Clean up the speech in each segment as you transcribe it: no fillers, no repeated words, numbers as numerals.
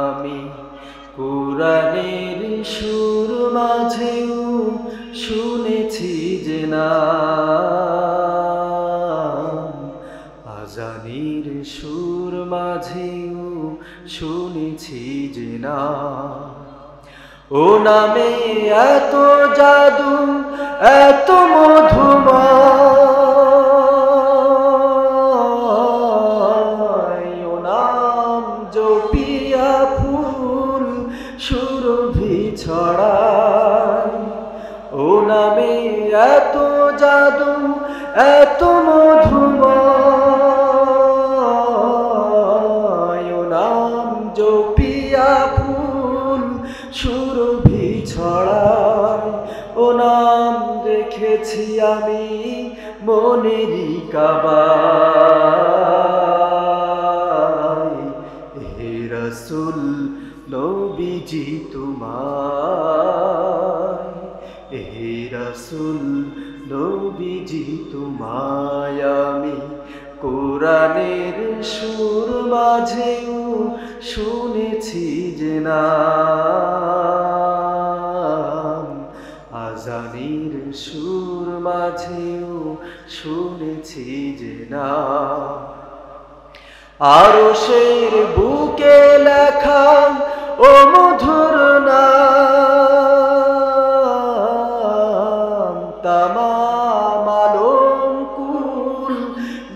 আমি কুরআনের সুর মাঝেও শুনেছি যে নাম, আজানের সুর মাঝেও শুনেছি যে নাম। ও নামে এত জাদু, এত মধুময়, ও নাম জপিয়া ফুল সুরভি ছড়ায়। ও নামে এত জাদু, এত মধুময়, ও নাম জপিয়া ফুল সুরভি ছড়ায়। ও নাম রেখেছি আমি মনেরই কাবায়। হে রাসূল নবীজি তোমায়, হে রাসূল নবীজি তোমায় আমি কুরআনের সুর মাঝেও শুনেছি যে নাম, আজানের সুর মাঝেও শুনেছি যে নাম। আরশের বুকে লেখা ও মধুর নাম, তামাম আলম কুল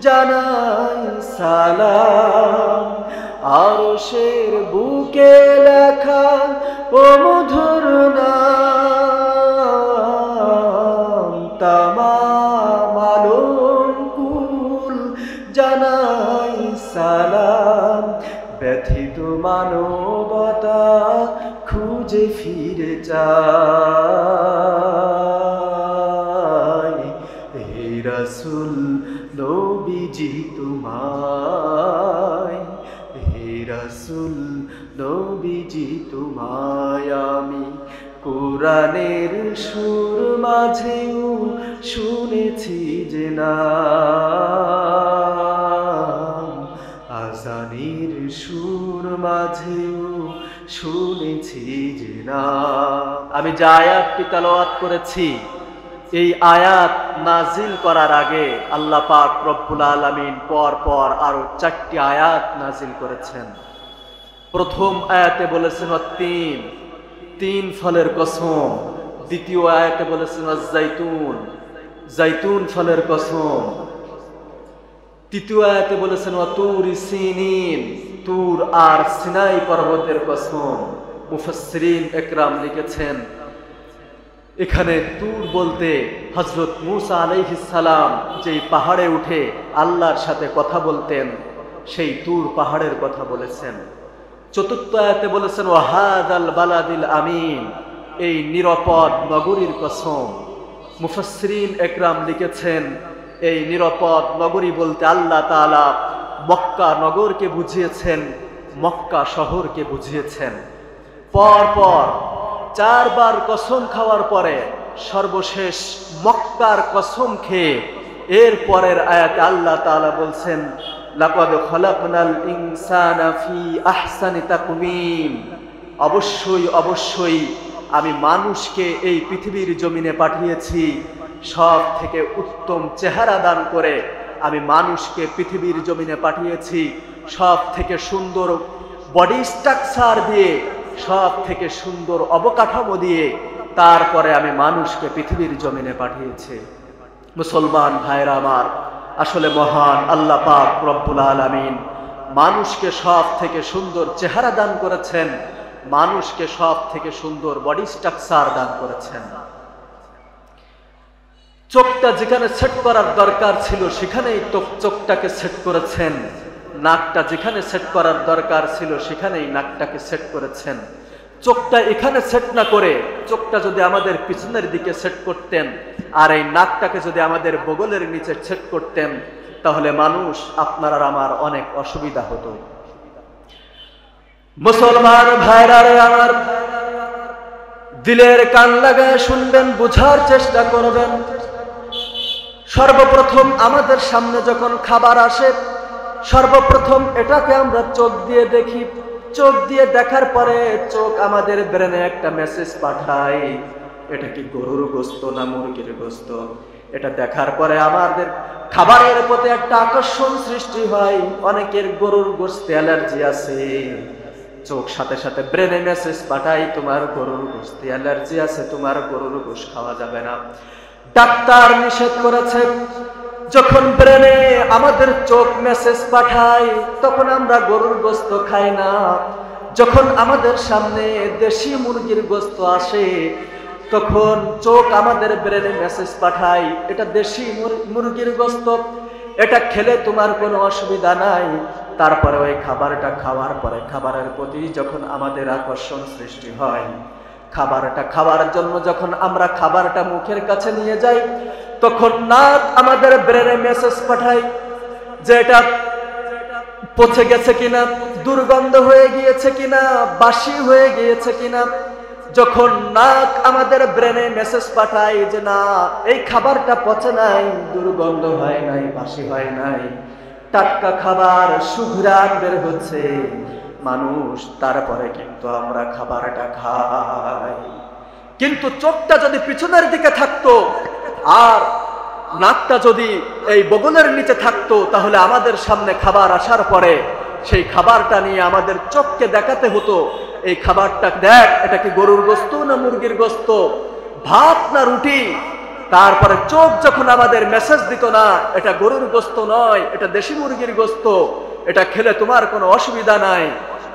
জানাই সালাম। আরশের বুকে লেখা ও মধুর নাম, তামাম আলম কুল জানাই সালাম। ব্যথিত মানবতা খুঁজে ফিরে যায়। হে রাসূল নবীজি তোমায়, হে রাসূল নবীজি তোমায় আমি কুরআনের সুর মাঝেও শুনেছি যে নাম, আজানের সুর মাঝেও শুনেছি যে নাম। আমি যে আয়াতটি তেলাওয়াত করেছি, এই আয়াত নাজিল করার আগে আল্লাহ পাক রব্বুল আলামিন পর পর আরো 4টি আয়াত নাজিল করেছেন। প্রথম আয়াতে বলেছেন তিন, তিন ফলের কসম। দ্বিতীয় আয়াতে বলেছেন জাইতুন, জাইতুন ফলের কসম। তৃতীয় আয়াতে বলেছেন তুর সিনিন, তুর আর সিনাই পর্বতের কসম। মুফাসসিরিন একরাম লিখেছেন এখানে তুর বলতে হযরত মূসা আলাইহিস সালাম যেই পাহাড়ে উঠে আল্লাহর সাথে কথা বলতেন সেই তুর পাহাড়ের কথা বলেছেন। চতুর্থ আয়াতে বলেছেন ওয়াহাদাল বালাদিল আমিন, এই নিরাপদ নগরীর কসম। মুফাসসিরিন একরাম লিখেছেন এই নিরাপদ নগরী বলতে আল্লাহ তাআলা মক্কা নগরকে বুঝিয়েছেন, মক্কা শহরকে বুঝিয়েছেন। পর পর 4 বার কসম খাওয়ার পরে সর্বশেষ মক্কার কসম খেয়ে এর পরের আয়াতে আল্লাহ তাআলা বলছেন লাকাদ খালাকনাল ইনসানা ফি আহসানি তাকওয়িম, অবশ্যই অবশ্যই আমি মানুষকে এই পৃথিবীর জমিনে পাঠিয়েছি সব থেকে উত্তম চেহারা দান করে। আমি মানুষকে পৃথিবীর জমিনে পাঠিয়েছি সব থেকে সুন্দর বডি স্ট্রাকচার দিয়ে, সব থেকে সুন্দর অবকাঠামো দিয়ে। তারপরে আমি মানুষকে পৃথিবীর জমিনে পাঠিয়েছি। মুসলমান ভাইরা আমার, আসলে মহান আল্লাহ পাক রব্বুল আলামিন মানুষকে সব থেকে সুন্দর চেহারা দান করেছেন, মানুষকে সব থেকে সুন্দর বডি স্ট্রাকচার দান করেছেন। চোখটা যেখানে সেট করার দরকার ছিল সেখানেই চোখটাকে সেট করেছেন, নাকটা যেখানে সেট করার দরকার ছিল সেখানেই নাকটাকে সেট করেছেন। চোখটা এখানে সেট না করে চোখটা যদি আমাদের পিছনের দিকে সেট করতেন আর এই নাকটাকে যদি আমাদের বগলের নিচে সেট করতেন তাহলে মানুষ আপনার আর আমার অনেক অসুবিধা হতো। মুসলমান ভাইরা রে আমার, দিলের কান লাগায় শুনবেন, বুঝার চেষ্টা করবেন। সর্বপ্রথম আমাদের সামনে যখন খাবার আসে সর্বপ্রথম এটাকে আমরা চোখ দিয়ে দেখি, চোখ দিয়ে দেখার পরে চোখ আমাদের ব্রেনে একটা মেসেজ পাঠায়, এটা কি গরুর গোশত না মুরগির গোশত। এটা দেখার পরে আমাদের খাবারের প্রতি একটা আকর্ষণ সৃষ্টি হয়। অনেকের গরুর গোশতে অ্যালার্জি আছে, চোখ সাথে সাথে ব্রেনে মেসেজ পাঠায়, তোমার গরুর গোশতে অ্যালার্জি আছে, তোমার গরুর গোশত খাওয়া যাবে না। ডাক্তার নিষেধ করেছে। যখন ব্রেনে আমাদের চোখ মেসেজ পাঠায় তখন আমরা গরুর গোশত খাই না। যখন আমাদের সামনে দেশি মুরগির গোশত আসে তখন চোখ আমাদের ব্রেনে মেসেজ পাঠায়, এটা দেশি মুরগির গোশত, এটা খেলে তোমার কোনো অসুবিধা নাই। তারপরে ওই খাবারটা খাওয়ার পরে খাবারের প্রতি যখন আমাদের আকর্ষণ সৃষ্টি হয়, খাবারটা খাওয়ার জন্য যখন আমরা খাবারটা মুখের কাছে নিয়ে যাই তখন নাক আমাদের ব্রেনে মেসেজ পাঠায় যে এটা পচে গেছে কিনা, দুর্গন্ধ হয়ে গিয়েছে কিনা, বাসি হয়ে গিয়েছে কিনা। যখন নাক আমাদের ব্রেনে মেসেজ পাঠায় যে না, এই খাবারটা পচে নাই, দুর্গন্ধ হয় নাই, বাসি হয় নাই, টাটকা খাবার, সুঘ্রাণ বের হচ্ছে মানুষ, তারপরে কিন্তু আমরা খাবারটা খাই। কিন্তু চোখটা যদি পিছনের দিকে থাকতো আর নাকটা যদি এই বগলের নিচে থাকতো তাহলে আমাদের সামনে খাবার আসার পরে সেই খাবারটা নিয়ে আমাদের চোখকে দেখাতে হতো, এই খাবারটা দেখ, এটা কি গরুর গোশত না মুরগির গোশত, ভাত না রুটি। তারপরে চোখ যখন আমাদের মেসেজ দিত না, এটা গরুর গোশত নয়, এটা দেশি মুরগির গোশত, এটা খেলে তোমার কোনো অসুবিধা নাই,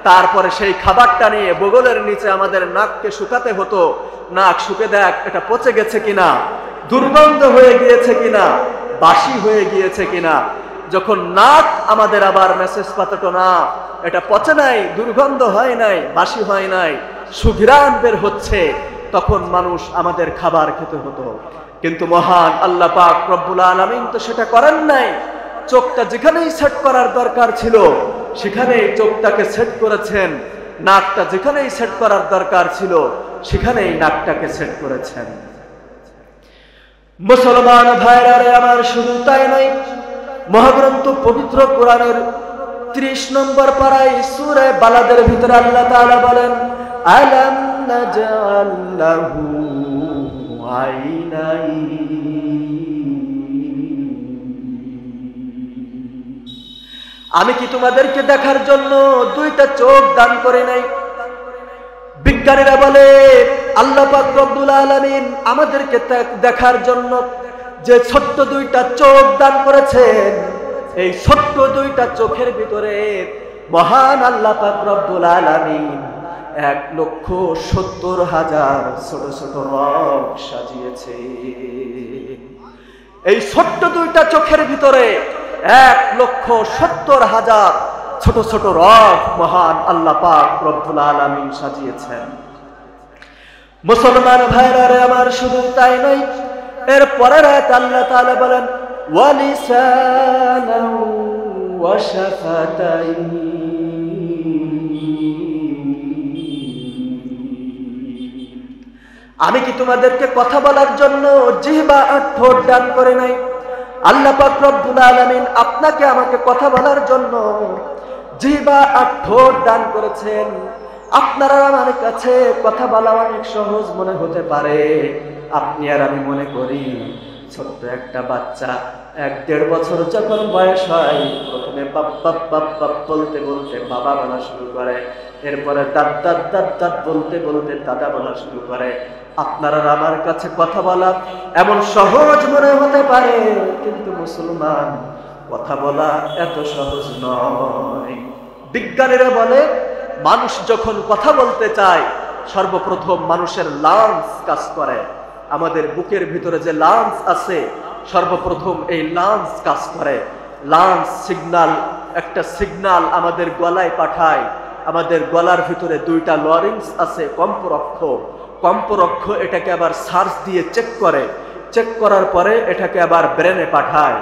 তারপরে সেই খাবারটা নিয়ে বগলের নিচে আমাদের নাককে শুকাতে হতো, নাক শুকে দেখ এটা পচে গেছে কিনা, দুর্গন্ধ হয়ে গিয়েছে কিনা, বাসি হয়ে গিয়েছে কিনা। যখন নাক আমাদের আবার মেসেজ পাঠাতো না, এটা পচে নাই, দুর্গন্ধ হয় নাই, বাসি হয় নাই, সুঘ্রাণ বের হচ্ছে, তখন মানুষ আমাদের খাবার খেতে হতো। কিন্তু মহান আল্লাহ পাক রব্বুল আলামিন তো সেটা করেন নাই। চোখটা যেখানেই সেট করার দরকার ছিল সেখানেই চোখটাকে সেট করেছেন, নাকটা যেখানেই সেট করার দরকার ছিল সেখানেই নাকটাকে সেট করেছেন। মুসলমান ভাইরা রে আমার, শুধু তাই নয়, মহাগ্রন্থ পবিত্র কোরআনের 30 নম্বর পারায় সূরা বালাদের ভিতরে আল্লাহ তাআলা বলেন, আলাম নাজআল লাহু আইনাইন, আমি কি তোমাদেরকে দেখার জন্য দুইটা চোখ দান করে নাই? বিজ্ঞানীরা বলে আল্লাহ পাক রব্বুল আলামিন আমাদেরকে দেখার জন্য যে ছোট্ট দুইটা চোখ দান করেছেন, এই ছোট্ট দুইটা চোখের ভিতরে মহান আল্লাহ পাক রব্বুল আলামিন 1,70,000 ছোট ছোট রগ সাজিয়েছে। এই ছোট্ট দুইটা চোখের ভিতরে 1,70,000 ছোট ছোট রগ মহান আল্লাহ পাক রব্বুল আলামিন সাজিয়েছেন। মুসলমান ভাইরা রে আমার, শুধু তাই নয়, এর পরের আয়াতে আল্লাহ তাআলা বলেন, ওয়া লিসানান ওয়া শাফাতাইন, আমি কি তোমাদেরকে কথা বলার জন্য জিহ্বা আর ঠোঁট দান করে নাই? আল্লাহ পাক রব্বুল আলামিন আপনাকে আমাকে কথা বলার জন্য জিহ্বা আর ঠোঁট দান করেছেন। আপনারা আমার কাছে কথা বলা অনেক সহজ মনে হতে পারে, আপনি আর আমি মনে করি ছোট্ট একটা বাচ্চা 1-1.5 বছর যখন বয়স হয় প্রথমে বাপ বাপ বাপ বাপ বলতে বলতে বাবা বলা শুরু করে, এরপরে দাদ দাদ দাদ দাদ বলতে বলতে দাদা বলা শুরু করে। আপনারা আমার কাছে কথা বলা এমন সহজ মনে হতে পারে, কিন্তু মুসলমান, কথা বলা এত সহজ নয়। বিজ্ঞানীরা বলে মানুষ যখন কথা বলতে চায় সর্বপ্রথম মানুষের লাংস কাজ করে। আমাদের বুকের ভিতরে যে লাংস আছে সর্বপ্রথম এই লাংস কাজ করে। লাংস সিগন্যাল, একটা সিগন্যাল আমাদের গলায় পাঠায়। আমাদের গলার ভিতরে 2টা লরিংস আছে, কম্পরক্ষ এটাকে আবার সার্চ দিয়ে চেক করে, চেক করার পরে এটাকে আবার ব্রেনে পাঠায়।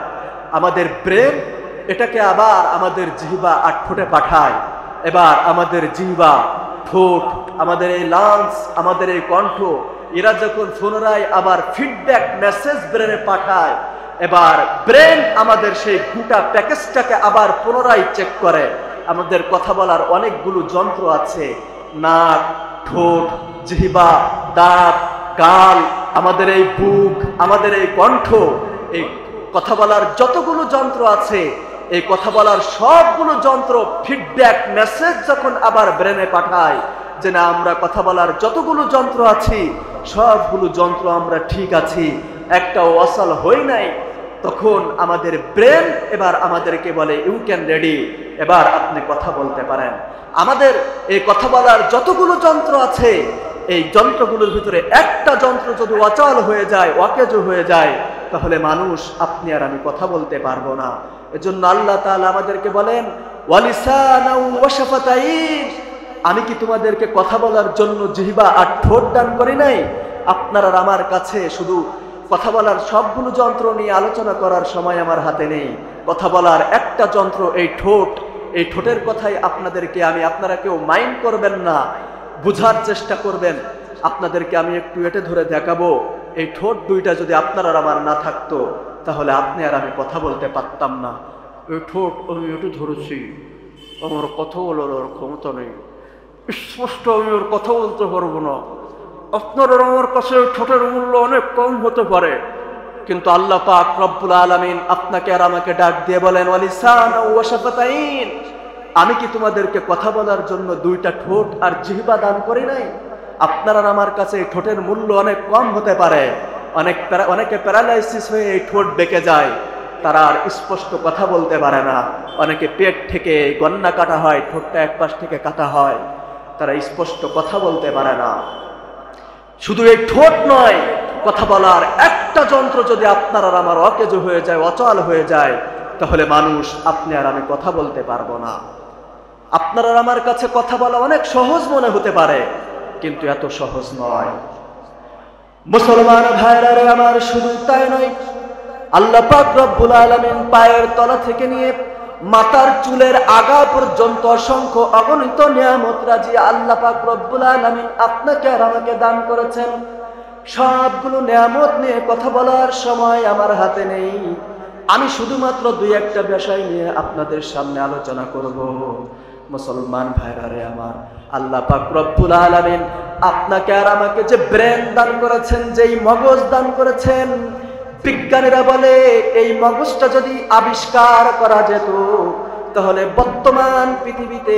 আমাদের ব্রেন এটাকে আবার আমাদের জিহ্বা আর ঠোঁটে পাঠায়। এবার আমাদের জিহ্বা, ঠোঁট, আমাদের এই লাংস, আমাদের এই কণ্ঠ, এরা যখন পুনরায় আবার ফিডব্যাক মেসেজ ব্রেনে পাঠায়, এবার ব্রেন আমাদের সেই গোটা প্যাকেজটাকে আবার পুনরায় চেক করে। আমাদের কথা বলার অনেকগুলো যন্ত্র আছে, নাক, ঠোঁট, জিহ্বা, দাঁত, গাল, আমাদের এই বুক, আমাদের এই কণ্ঠ, এই কথা বলার যতগুলো যন্ত্র আছে, এই কথা বলার সবগুলো যন্ত্র ফিডব্যাক মেসেজ যখন আবার ব্রেনে পাঠায় যে না আমরা কথা বলার যতগুলো যন্ত্র আছি সবগুলো যন্ত্র আমরা ঠিক আছি, একটাও অসল হই নাই, তখন আমাদের ব্রেন এবার আমাদেরকে বলে ইউ ক্যান রেডি, এবার আপনি কথা বলতে পারেন। আমাদের এই কথা বলার যতগুলো যন্ত্র আছে এই যন্ত্রগুলোর ভিতরে একটা যন্ত্র যদি অচল হয়ে যায়, অকেজো হয়ে যায়, তাহলে মানুষ আপনি আর আমি কথা বলতে পারবো না। এজন্য আল্লাহ তাআলা আমাদেরকে বলেন ওয়ালিসানাউ ওয়া শাফাতাইন, আমি কি তোমাদেরকে কথা বলার জন্য জিহ্বা আর ঠোঁট দান করি নাই? আপনার আর আমার কাছে শুধু কথা বলার সবগুলো যন্ত্র নিয়ে আলোচনা করার সময় আমার হাতে নেই। কথা বলার একটা যন্ত্র এই ঠোঁট, এই ঠোঁটের কথাই আপনাদেরকে আপনারা কেউ মাইন্ড করবেন না, বুঝার চেষ্টা করবেন। আপনাদেরকে আমি একটু এটে ধরে দেখাবো, এই ঠোঁট দুইটা যদি আপনার আর আমার না থাকতো তাহলে আপনি আর আমি কথা বলতে পারতাম না। এই ঠোঁট আমি একটু ধরেছি, আমার কথা বলার ক্ষমতা নেই, স্পষ্ট আমি ওর কথা বলতে পারবো না। আপনার আমার কাছে ঠোঁটের মূল্য অনেক কম হতে পারে, কিন্তু আল্লাহ পাক রব্বুল আলামিন আপনাকে আর আমাকে ডাক দিয়ে বলেন ওয়ালিসানাউ ওয়া শাফাতাইন, আমি কি তোমাদেরকে কথা বলার জন্য দুইটা ঠোঁট আর জিহ্বা দান করি নাই? আপনার আর আমার কাছে এই ঠোঁটের মূল্য অনেক কম হতে পারে। অনেকে প্যারালাইসিস হয়ে এই ঠোঁট বেঁকে যায়, তারা আর স্পষ্ট কথা বলতে পারে না। অনেকে পেট থেকে গন্না কাটা হয়, ঠোঁটটা এক পাশ থেকে কাটা হয়, তারা স্পষ্ট কথা বলতে পারে না। শুধু এই ঠোঁট নয়, কথা বলার একটা যন্ত্র যদি আপনার আর আমার অকেজো হয়ে যায়, অচল হয়ে যায়, তাহলে মানুষ আপনি আর আমি কথা বলতে পারবো না। আপনার আর আমার কাছে কথা বলা অনেক সহজ মনে হতে পারে, কিন্তু এত সহজ নয়। মুসলমান ভাইরা রে আমার, শুধু তাই নয়, আল্লাহ পাক রব্বুল আলামিন পায়ের তলা থেকে নিয়ে মাথার চুলের আগা পর্যন্ত অসংখ্য অগণিত নিয়ামত রাজি আল্লাহ পাক রব্বুল আলামিন আপনাকে আর আমাকে দান করেছেন। সবগুলো নিয়ামত নিয়ে কথা বলার সময় আমার হাতে নেই। আমি শুধুমাত্র দুই একটা বিষয় নিয়ে আপনাদের সামনে আলোচনা করব। মুসলমান ভাইরা রে আমার, আল্লাহ পাক রব্বুল আলামিন আপনাকে আর আমাকে যে ব্রেন দান করেছেন, যেই মগজ দান করেছেন, বিজ্ঞানীরা বলে এই মগজটা যদি আবিষ্কার করা যেত তাহলে বর্তমান পৃথিবীতে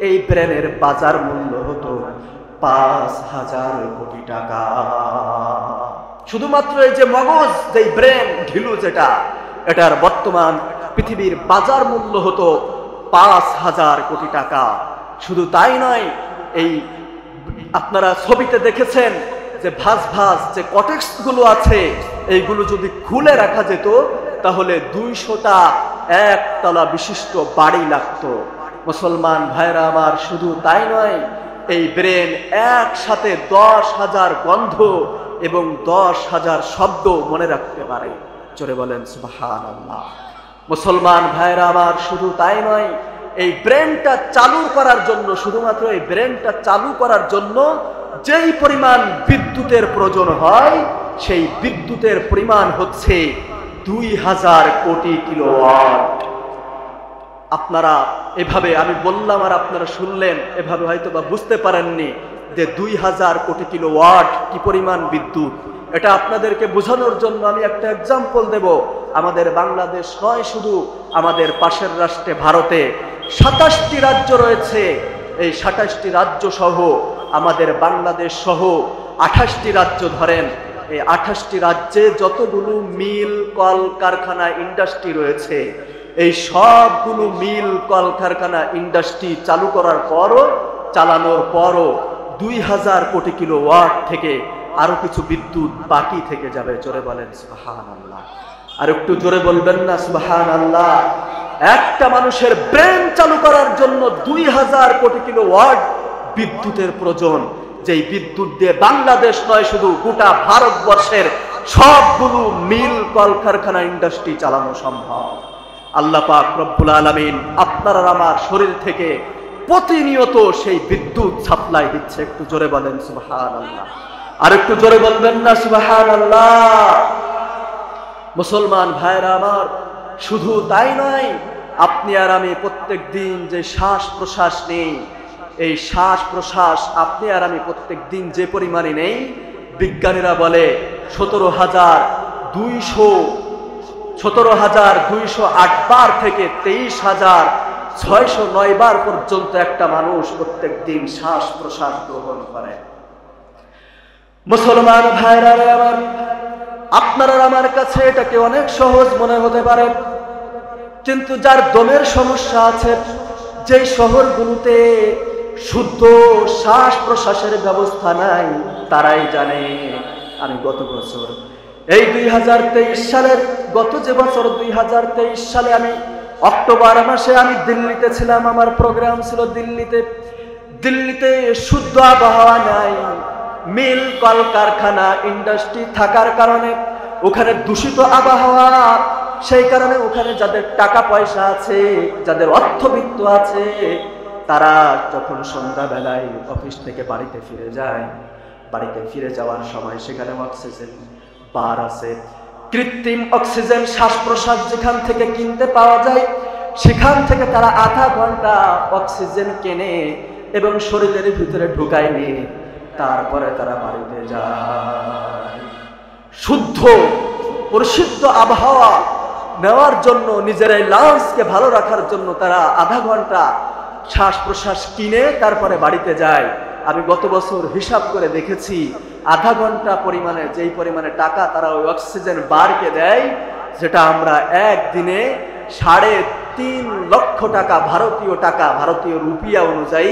এই ব্রেনের বাজার মূল্য হতো ৫,০০০ কোটি টাকা। শুধুমাত্র এই যে মগজ, যেই ব্রেন ঢিলু যেটা, এটার বর্তমান পৃথিবীর বাজার মূল্য হতো ৫,০০০ কোটি টাকা। শুধু তাই নয়, এই আপনারা ছবিতে দেখেছেন যে ভাঁজ ভাঁজ যে কটেক্স গুলো আছে, এইগুলো যদি খুলে রাখা যেত তাহলে ২০০টা একতলা বিশিষ্ট বাড়ি লাগতো। মুসলমান ভাইরা আমার, শুধু তাই নয়, এই ব্রেন একসাথে ১০,০০০ গন্ধ এবং ১০,০০০ শব্দ মনে রাখতে পারে। জোরে বলেন সুবহানাল্লাহ। মুসলমান ভাইরা আমার, শুধু তাই নয়, এই ব্রেনটা চালু করার জন্য, শুধুমাত্র এই ব্রেনটা চালু করার জন্য যেই পরিমাণ বিদ্যুতের প্রয়োজন হয়, সেই বিদ্যুতের পরিমাণ হচ্ছে ২০০০ কোটি কিলোওয়াট। আপনারা এভাবে আমি বললাম আর আপনারা শুনলেন, এভাবে হয়তো বা বুঝতে পারেননি যে ২০০০ কোটি কিলোওয়াট কি পরিমাণ বিদ্যুৎ। এটা আপনাদেরকে বোঝানোর জন্য আমি একটা এক্সাম্পল দেব। আমাদের বাংলাদেশ নয়, শুধু আমাদের পাশের রাষ্ট্রে ভারতে ২৭টি রাজ্য রয়েছে। এই ২৭টি রাজ্য সহ আমাদের বাংলাদেশ সহ ২৮টি রাজ্য ধরেন, এই ২৮টি রাজ্যে যতগুলো মিল, কল কারখানা, ইন্ডাস্ট্রি রয়েছে, এই সবগুলো মিল, কল কারখানা, ইন্ডাস্ট্রি চালু করার পরও, চালানোর পরও ২০০০ কোটি কিলোওয়াট থেকে আরো কিছু বিদ্যুৎ বাকি থেকে যাবে। জোরে বলেন সুবহানাল্লাহ। আর একটু জোরে বলবেন না সুবহানাল্লাহ। একটা মানুষের ব্রেন চালু করার জন্য ২০০০ কোটি কিলোওয়াট বিদ্যুতের প্রয়োজন, যেই বিদ্যুৎ দিয়ে বাংলাদেশ নয়, শুধু গোটা ভারতবর্ষের সবগুলো মিল, কল কারখানা, ইন্ডাস্ট্রি চালানো সম্ভব। আল্লাহ পাক রব্বুল আলামিন আপনার আর আমার শরীর থেকে প্রতিনিয়ত সেই বিদ্যুৎ সাপ্লাই দিচ্ছে। একটু জোরে বলেন সুবহানাল্লাহ। আর একটু জোরে বলবেন না সুবহানাল্লাহ। মুসলমান ভাইরা আমার, শুধু তাই নয়, আপনি আর আমি প্রত্যেক দিন যে শ্বাস প্রশ্বাস নেই, এই শ্বাস প্রশ্বাস আপনি আর আমি প্রত্যেক দিন যে পরিমাণে নেই, বিজ্ঞানীরা বলে 17,208 বার থেকে 23,609 বার পর্যন্ত একটা মানুষ প্রত্যেক দিন শ্বাস প্রশ্বাস গ্রহণ করে। মুসলমান ভাইরা আমার, আপনারা আমার কাছে এটাকে অনেক সহজ মনে হতে পারে, কিন্তু যার দমের সমস্যা আছে, যেই শহরগুলোতে শুদ্ধ শ্বাস প্রশ্বাসের ব্যবস্থা নাই, তারাই জানে। আমি গত বছর এই 2023 সালের যে বছর 2023 সালে আমি অক্টোবর মাসে আমি দিল্লিতে ছিলাম, আমার প্রোগ্রাম ছিল দিল্লিতে শুদ্ধ আবহাওয়া নাই, মিল কলকারখানা ইন্ডাস্ট্রি থাকার কারণে ওখানে দূষিত আবহাওয়া। সেই কারণে ওখানে যাদের টাকা পয়সা আছে, যাদের অর্থবিত্ত আছে, তারা যখন সন্ধ্যাবেলায় অফিস থেকে বাড়িতে ফিরে যায়, বাড়িতে ফিরে যাওয়ার সময় সেখানে অক্সিজেন বার আছে, কৃত্রিম অক্সিজেন শ্বাস প্রশ্বাস যেখান থেকে কিনতে পাওয়া যায়, সেখান থেকে তারা আধা ঘন্টা অক্সিজেন কেনে এবং শরীরের ভিতরে ঢুকায় নিয়ে তারপরে তারা বাড়িতে যায়। শুদ্ধ পরিশুদ্ধ আবহাওয়া নেওয়ার জন্য, নিজের এই লাংসকে ভালো রাখার জন্য তারা আধা ঘন্টা শ্বাস প্রশ্বাস কিনে তারপরে বাড়িতে যায়। আমি গত বছর হিসাব করে দেখেছি, আধা ঘন্টা পরিমাণে যেই পরিমাণে টাকা তারা ওই অক্সিজেন বারকে দেয়, যেটা আমরা একদিনে 3.5 লক্ষ টাকা, ভারতীয় রুপিয়া অনুযায়ী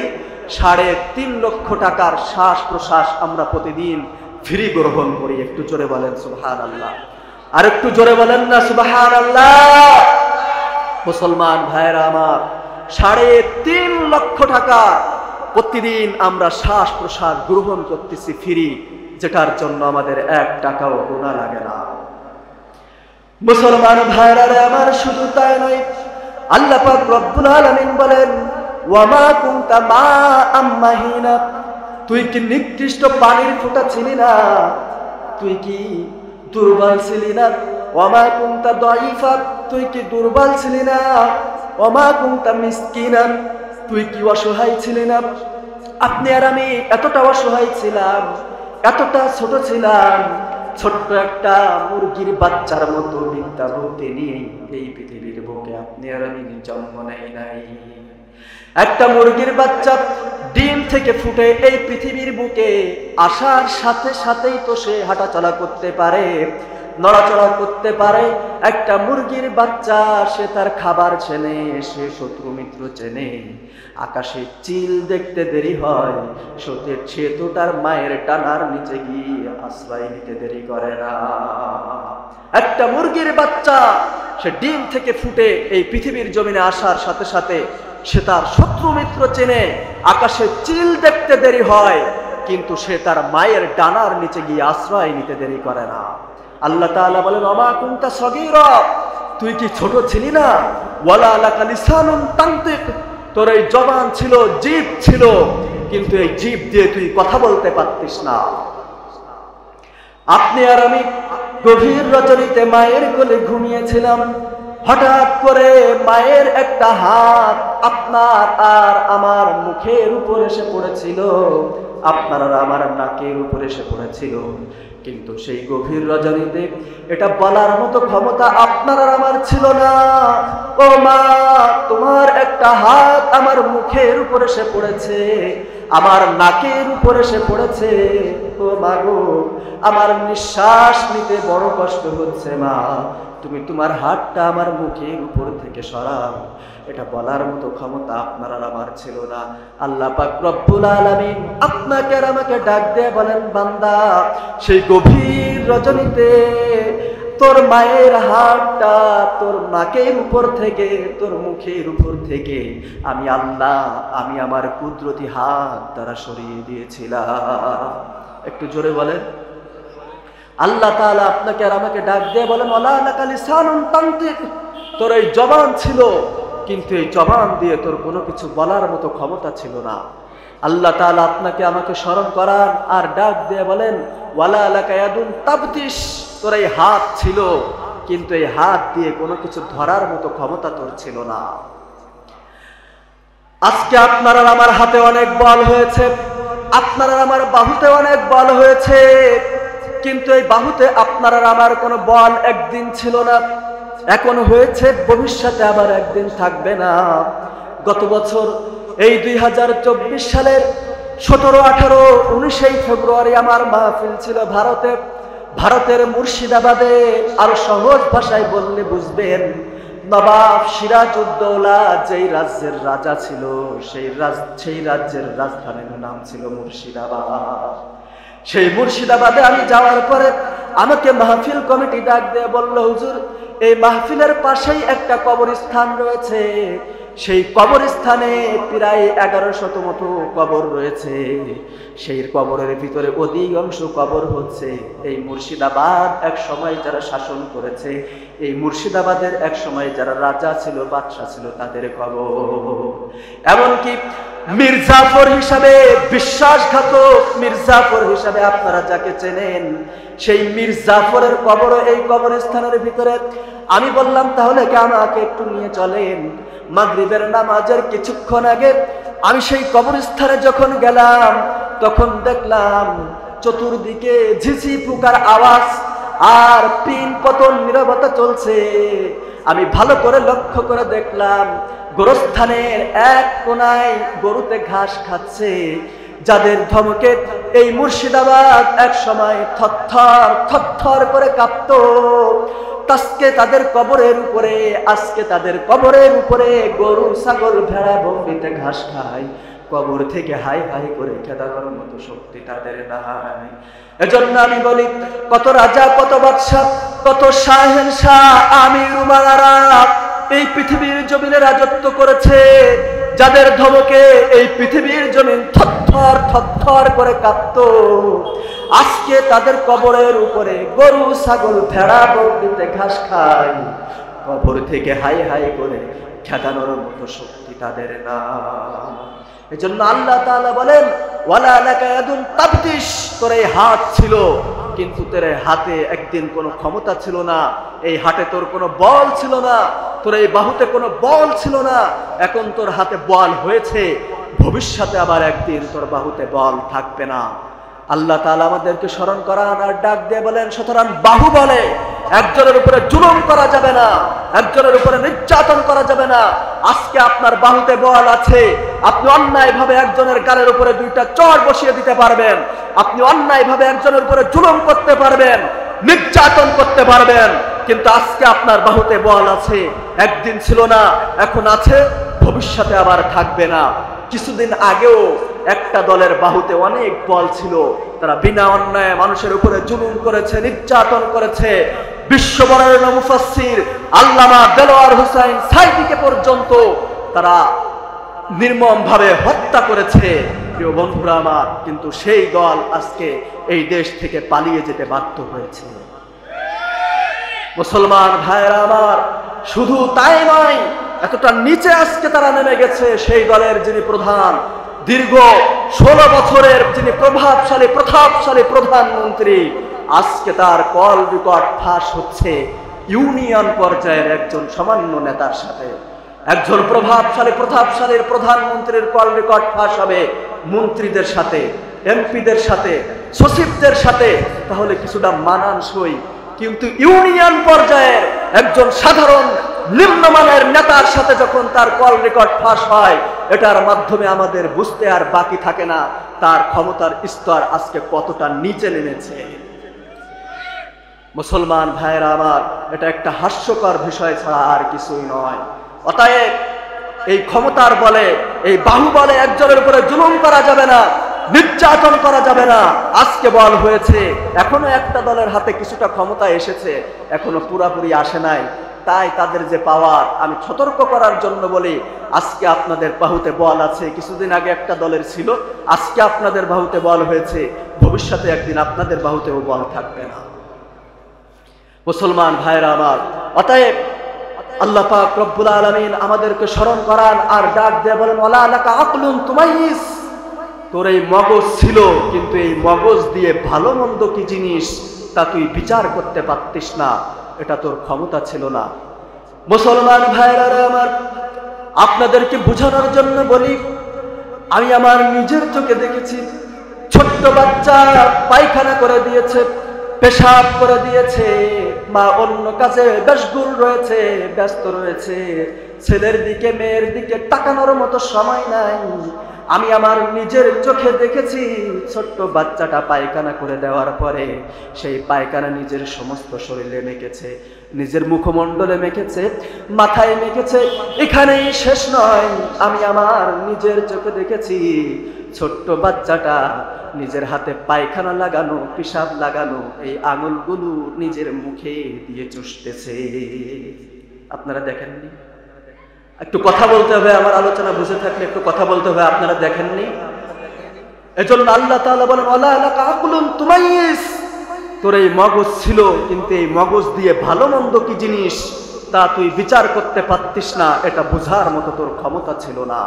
3.5 লক্ষ টাকার শ্বাস প্রশ্বাস আমরা প্রতিদিন ফ্রি গ্রহণ করি। একটু জোরে বলেন সুবহানাল্লাহ, আর একটু জোরে বলেন না সুবহানাল্লাহ। মুসলমান ভাইরা আমার, 3.5 লক্ষ টাকা প্রতিদিন আমরা শ্বাস প্রশ্বাস গ্রহণ করতেছি ফ্রি, যেটার জন্য আমাদের 1 টাকাও গুনাহ লাগে না। মুসলমান ভাইরা আমার, শুধু তাই নয়, আল্লাহ পাক রব্বুল আলামিন বলেন, ওয়ামা কুনতা মাআম মাহিনা, তুই কি নিকৃষ্ট পানির ফোঁটা ছিলি না? তুই কি দুর্বল ছিলি না? ওয়ামা কুনতা দাঈফা, তুই কি দুর্বল ছিলি না? ওয়ামা কুনতা মিসকিনা, তুই কি অসহায় ছিলি না? আপনি আর আমি এতটা অসহায় ছিলাম, এতটা ছোট ছিলাম, ছোট্ট একটা মুরগির বাচ্চার মতো বিদ্যা বুদ্ধি নিয়ে এই পৃথিবীর বুকে আপনি আর আমি জন্ম নেই নাই। একটা মুরগির বাচ্চা ডিম থেকে ফুটে এই পৃথিবীর বুকে আসার সাথে সাথেই তো সে হাঁটাচলা করতে পারে, নড়াচড়া করতে পারে। একটা মুরগির বাচ্চা, সে তার খাবার চেনে, সে শত্রু মিত্র চেনে। আকাশে চিল দেখতে দেরি হয়, সে তো তার মায়ের টানার নিচে গিয়ে আশ্রয় নিতে দেরি করে না। একটা মুরগির বাচ্চা, সে ডিম থেকে ফুটে এই পৃথিবীর জমিনে আসার সাথে সাথে সে তার শত্রু মিত্র চেনে। আকাশে চিল দেখতে দেরি হয়, কিন্তু সে তার মায়ের ডানার নিচে গিয়ে আশ্রয় নিতে দেরি করে না। আল্লাহ তাআলা বলেন, ওমা কুনতা সগীরা, তুই কি ছোট ছিলি না? ওয়ালা লাকা লিসানুন তানতিক, তোর এই জবান ছিল, জিভ ছিল, কিন্তু এই জিভ দিয়ে তুই কথা বলতে পারতিস না। আপনি আর আমি গভীর রজনীতে মায়ের কোলে ঘুমিয়েছিলাম, হঠাৎ করে মায়ের একটা হাত আপনার আর আমার মুখের উপর এসে পড়েছিল, আপনার আর আমার নাকের উপর এসে পড়েছিল। কিন্তু সেই গভীর রজনীতে এটা বলার মতো ক্ষমতা আপনার আর আমার ছিল না। ও মা, তোমার একটা হাত আমার মুখের উপর এসে পড়েছে, আমার নাকের উপর এসে পড়েছে। ও মা গো, আমার নিঃশ্বাস নিতে বড় কষ্ট হচ্ছে মা, তুমি তোমার হাতটা আমার মুখের উপর থেকে সরাও। এটা বলার মতো ক্ষমতা আপনার আর আমার ছিল না। আল্লাহ পাক রব্বুল আলামিন আপনাকে আর আমাকে ডাক দিয়ে বলেন, বান্দা, সেই গভীর রজনীতে তোর মায়ের হাতটা তোর নাকের উপর থেকে, তোর মুখের উপর থেকে আমি আল্লাহ, আমি আমার কুদরতি হাত দ্বারা সরিয়ে দিয়েছিলাম। একটু জোরে বলেন। আল্লাহ তাআলা আপনাকে আর আমাকে ডাক দিয়ে বলেন, ওয়ালা লাকা লিসানুন তানতিক, তোর এই জবান ছিল, কিন্তু এই জবান দিয়ে তোর কোনো কিছু বলার মতো ক্ষমতা ছিল না। আল্লাহ তাআলা আপনাকে আমাকে স্মরণ করান আর ডাক দিয়ে বলেন, ওয়ালা লাকা ইয়াদুন তাবতিশ, তোর এই হাত ছিল, কিন্তু এই হাত দিয়ে কোনো কিছু ধরার মতো ক্ষমতা তোর ছিল না। আজকে আপনার আর আমার হাতে অনেক বল হয়েছে, আপনার আর আমার বাহুতে অনেক বল হয়েছে, কিন্তু এই বাহুতে আপনার আর আমার কোনো বল একদিন ছিল না, এখন হয়েছে, ভবিষ্যতে আবার একদিন থাকবে না। গত বছর এই 2024 সালের 17, 18, 19 ফেব্রুয়ারি আমার মাহফিল ছিল ভারতের মুর্শিদাবাদে। আর সহজ ভাষায় বললে বুঝবেন, নবাব সিরাজউদ্দৌলা যেই রাজ্যের রাজা ছিল, সেই রাজ্যের রাজধানীর নাম ছিল মুর্শিদাবাদ। সেই মুর্শিদাবাদে আমি যাওয়ার পরে আমাকে মাহফিল কমিটি ডাক দিয়ে বলল, হুজুর এই মাহফিলের পাশেই একটা কবরস্থান রয়েছে, সেই কবরস্থানে প্রায় 1100 মতো কবর রয়েছে, সেই কবরের ভিতরে অধিকাংশ কবর হচ্ছে এই মুর্শিদাবাদ এক সময় যারা শাসন করেছে, এই মুর্শিদাবাদের এক সময় যারা রাজা ছিল, বাদশা ছিল, তাদের কবর। এমনকি মির্জাফর হিসাবে, বিশ্বাসঘাতক মির্জাফর হিসাবে আপনারা যাকে চেনেন, সেই মির্জাফরের কবর এই কবরস্থানের ভিতরে। আমি বললাম তাহলে কি আমাকে একটু নিয়ে চলেন। মাগরিবের নামাজের কিছুক্ষণ আগে আমি সেই কবরস্থানে যখন গেলাম, তখন দেখলাম চতুর্দিকে ঝিঝি পোকার আওয়াজ আর পিন পতন নীরবতা চলছে। আমি ভালো করে লক্ষ্য করে দেখলাম গোরস্থানের এক কোনায় গরুতে ঘাস খাচ্ছে, যাদের ধমকে এই মুর্শিদাবাদ এক সময় থরথর করে কাঁপত। আজকে তাদের কবরের উপরে গরু, ছাগল, ভেড়া, বকরিতে ঘাস খায়, কবর থেকে হাই হাই করে খেদানোর মতো শক্তি তাদের নাই। এজন্য আমি বলি, কত রাজা, কত বাদশা, কত শাহেনশাহ, আমির, উমারা এই পৃথিবীর জমিনে রাজত্ব করেছে, যাদের ধমকে এই পৃথিবীর জমিন থরথর করে কাঁপত। আজকে তাদের কবরের উপরে গরু, ছাগল, ভেড়া, বকরিতে ঘাস খায়, কবর থেকে হাই হাই করে খেদানোর মতো শক্তি তাদের না। এজন্য আল্লাহ তাআলা বলেন, ওয়ালা লাকা ইয়াদুন তাবতিশ, তোর এই হাত ছিল, কিন্তু তোর হাতে একদিন কোনো ক্ষমতা ছিল না, এই হাতে তোর কোনো বল ছিল না, তোর এই বাহুতে কোনো বল ছিল না, এখন তোর হাতে বল হয়েছে, ভবিষ্যতে আবার একদিন তোর বাহুতে বল থাকবে না। আল্লাহ তাআলা আমাদেরকে স্মরণ করান আর ডাক দিয়ে বলেন, সুতরাং বাহু বলে একজনের উপরে জুলুম করা যাবে না, একজনের উপরে নির্যাতন করা যাবে না। আজকে আপনার বাহুতে বল আছে, আপনি অন্যায় ভাবে একজনের গালের উপরে 2টা চড় বসিয়ে দিতে পারবেন, আপনি অন্যায় ভাবে একজনের উপরে জুলুম করতে পারবেন, নির্যাতন করতে পারবেন, কিন্তু আজকে আপনার বাহুতে বল আছে, একদিন ছিল না, এখন আছে, ভবিষ্যতে আবার থাকবে না। কিছুদিন আগেও একটা দলের বাহুতে অনেক বল ছিল, তারা বিনা অন্যায় মানুষের উপরে জুলুম করেছে, নির্যাতন করেছে। বিশ্ববরেণ্য মুফাসসির আল্লামা দেলোয়ার হোসেন সাইদিকে পর্যন্ত তারা নির্মম ভাবে হত্যা করেছে। প্রিয় বন্ধুরা আমার, কিন্তু সেই দল আজকে এই দেশ থেকে পালিয়ে যেতে বাধ্য হয়েছে। মুসলমান ভাইরা আমার, শুধু তাই নয়, এতটা নিচে আজকে তারা নেমে গেছে। সেই দলের যিনি প্রধান, দীর্ঘ 16 বছরের যিনি প্রতাপশালী প্রধানমন্ত্রী, আজকে তার কল রেকর্ড ফাঁস হচ্ছে ইউনিয়ন পর্যায়ের একজন সামান্য নেতার সাথে। একজন প্রতাপশালীর প্রধানমন্ত্রীর কল রেকর্ড ফাঁস হবে মন্ত্রীদের সাথে, এমপিদের সাথে, সচিবদের সাথে, তাহলে কিছুটা মানানসই। কিন্তু ইউনিয়ন পর্যায়ের একজন সাধারণ নিম্নমানের নেতার সাথে যখন তার কল রেকর্ড ফাঁস হয়, এটার মাধ্যমে আমাদের বুঝতে আর বাকি থাকে না তার ক্ষমতার স্তর আজকে কতটা নিচে নেমেছে। মুসলমান ভাইরা আমার, এটা একটা হাস্যকর বিষয় ছাড়া আর কিছুই নয়। অতএব এই ক্ষমতার বলে, এই বাহুবলে একজনের উপরে জুলুম করা যাবে না, নির্যাতন করা যাবে না। আজকে বল হয়েছে, এখনো একটা দলের হাতে কিছুটা ক্ষমতা এসেছে, এখনো পুরাপুরি আসে নাই। তাই তাদের যে পাওয়ার, আমি সতর্ক করার জন্য বলি, আজকে আপনাদের বাহুতে বল আছে, কিছুদিন আগে একটা দলের ছিল, আজকে আপনাদের বাহুতে বল হয়েছে, ভবিষ্যতে একদিন আপনাদের বাহুতেও বল থাকবে না। মুসলমান ভাইরা আমার, অতএব আল্লাহ পাক রব্বুল আলামিন আমাদেরকে স্মরণ করান আর ডাক দিয়ে বলেন, ওয়ালা লাকা আকলুন তুমাইয়িস, তোর এই মগজ ছিল, কিন্তু এই মগজ দিয়ে ভালো মন্দ কি জিনিস তা তুই বিচার করতে পারতিস না। এটা তোর ক্ষমতা ছিল না। মুসলমান ভাইরা আমার, আপনাদেরকে বোঝানোর জন্য বলি, আমি আমার নিজের চোখে দেখেছি ছোট্ট বাচ্চা পায়খানা করে দিয়েছে, পেশাব করে দিয়েছে, মা অন্য কাজে ব্যস্ত রয়েছে, ছেলের দিকে মেয়ের দিকে তাকানোর মতো সময় নাই। আমি আমার নিজের চোখে দেখেছি ছোট্ট বাচ্চাটা পায়খানা করে দেওয়ার পরে সেই পায়খানা নিজের সমস্ত শরীরে মেখেছে, নিজের মুখমণ্ডলে মেখেছে, মাথায় মেখেছে। এখানেই শেষ নয়, আমি আমার নিজের চোখে দেখেছি ছোট্ট বাচ্চাটা নিজের হাতে পায়খানা লাগানো, পেশাব লাগানো এই আঙুলগুলো নিজের মুখে দিয়ে চুষতেছে। আপনারা দেখেননি? একটু কথা বলতে হবে, আমার আলোচনা বুঝে থাকলে একটু কথা বলতে হবে। আপনারা দেখেননি? এজন্য আল্লাহ তাআলা বলেন, ওয়ালা লাকা আকুলুন তুমাইয়িস, তোর এই মগজ ছিল, কিন্তু এই মগজ দিয়ে ভালো মন্দ কি জিনিস তা তুই বিচার করতে পারতিস না, এটা বোঝার মতো তোর ক্ষমতা ছিল না।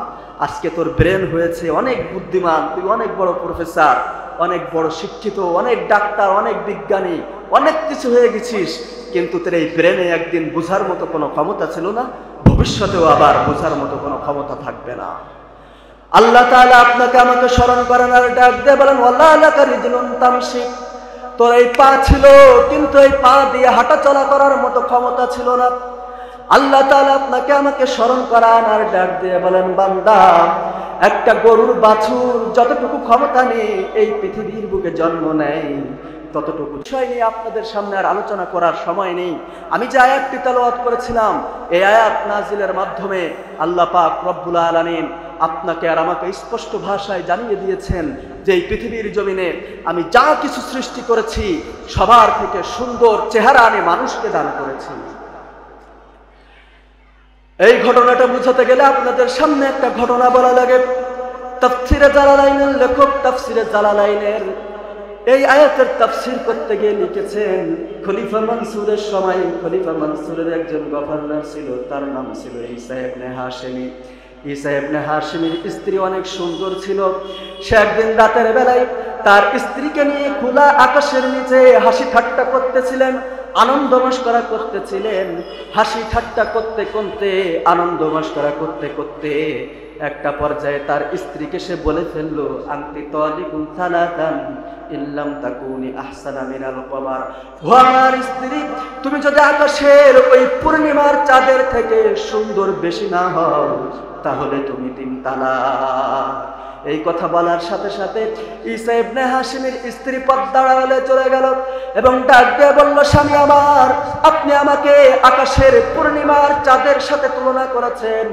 আজকে তোর ব্রেন হয়েছে অনেক বুদ্ধিমান, তুই অনেক বড় প্রফেসর, অনেক বড় শিক্ষিত, অনেক ডাক্তার, অনেক বিজ্ঞানী, অনেক কিছু হয়ে গেছিস, কিন্তু তোর এই ব্রেনে একদিন বোঝার মতো কোনো ক্ষমতা ছিল না, ভবিষ্যতেও আবার বোঝার মতো কোনো ক্ষমতা থাকবে না। আল্লাহ তাআলা আপনাকে আমাকে স্মরণ করেন আর ডাক দিয়ে বলেন, ওয়ালা লাকা রিজলুন তামশি, তোর এই পা ছিল, কিন্তু এই পা দিয়ে হাঁটা চলা করার মতো ক্ষমতা ছিল না। আল্লাহ তাআলা আপনাকে আমাকে স্মরণ করান আর ডাক দিয়ে বলেন, বান্দা, একটা গরুর বাছুর যতটুকু ক্ষমতা নেই এই পৃথিবীর বুকে জন্ম নেয়, ততটুকু বিষয় নিয়ে আপনাদের সামনে আর আলোচনা করার সময় নেই। আমি যে আয়াতটি তেলাওয়াত করেছিলাম, এই আয়াত নাজিলের মাধ্যমে আল্লাহ পাক রব্বুল আলামিন আপনাকে আর আমাকে স্পষ্ট ভাষায় জানিয়ে দিয়েছেন যে এই পৃথিবীর জমিনে আমি যা কিছু সৃষ্টি করেছি সবার থেকে সুন্দর চেহারা আমি মানুষকে দান করেছি। এই ঘটনাটা বুঝাতে গেলে আপনাদের সামনে একটা ঘটনা বলা লাগে। তাফসিরে জালালাইনের লেখক তাফসিরে জালালাইনের এই আয়াতের তাফসীর করতে গিয়ে লিখেছেন, খলিফা মানসুরের সময় খলিফা মানসুরের একজন গভর্নর ছিল, তার নাম ছিল ঈসা ইবনে হাশিমি। ঈসা ইবনে হাশিমির স্ত্রী অনেক সুন্দর ছিল। সে একদিন রাতের বেলায় তার স্ত্রীকে নিয়ে খোলা আকাশের নিচে হাসি ঠাট্টা করতেছিলেন, আনন্দ মশকরা করতেছিলেন। হাসি ঠাট্টা করতে করতে, আনন্দ মশকরা করতে করতে একটা পর্যায়ে তার স্ত্রীকে সে বলে ফেললো, আনতি তালিকুন সালাতান ইল্লাম তাকুনি আহসানা মিনাল কমার। ও আমার স্ত্রী, তুমি যদি আকাশের ওই পূর্ণিমার চাঁদের থেকে সুন্দর বেশি না হও, তাহলে তুমি 3 তালাক। এই কথা বলার সাথে সাথে ঈসা ইবনে হাশিমের স্ত্রী পর্দার আড়ালে চলে গেল এবং ডাক দিয়ে বলল, স্বামী আমার, আপনি আমাকে আকাশের পূর্ণিমার চাঁদের সাথে তুলনা করেছেন।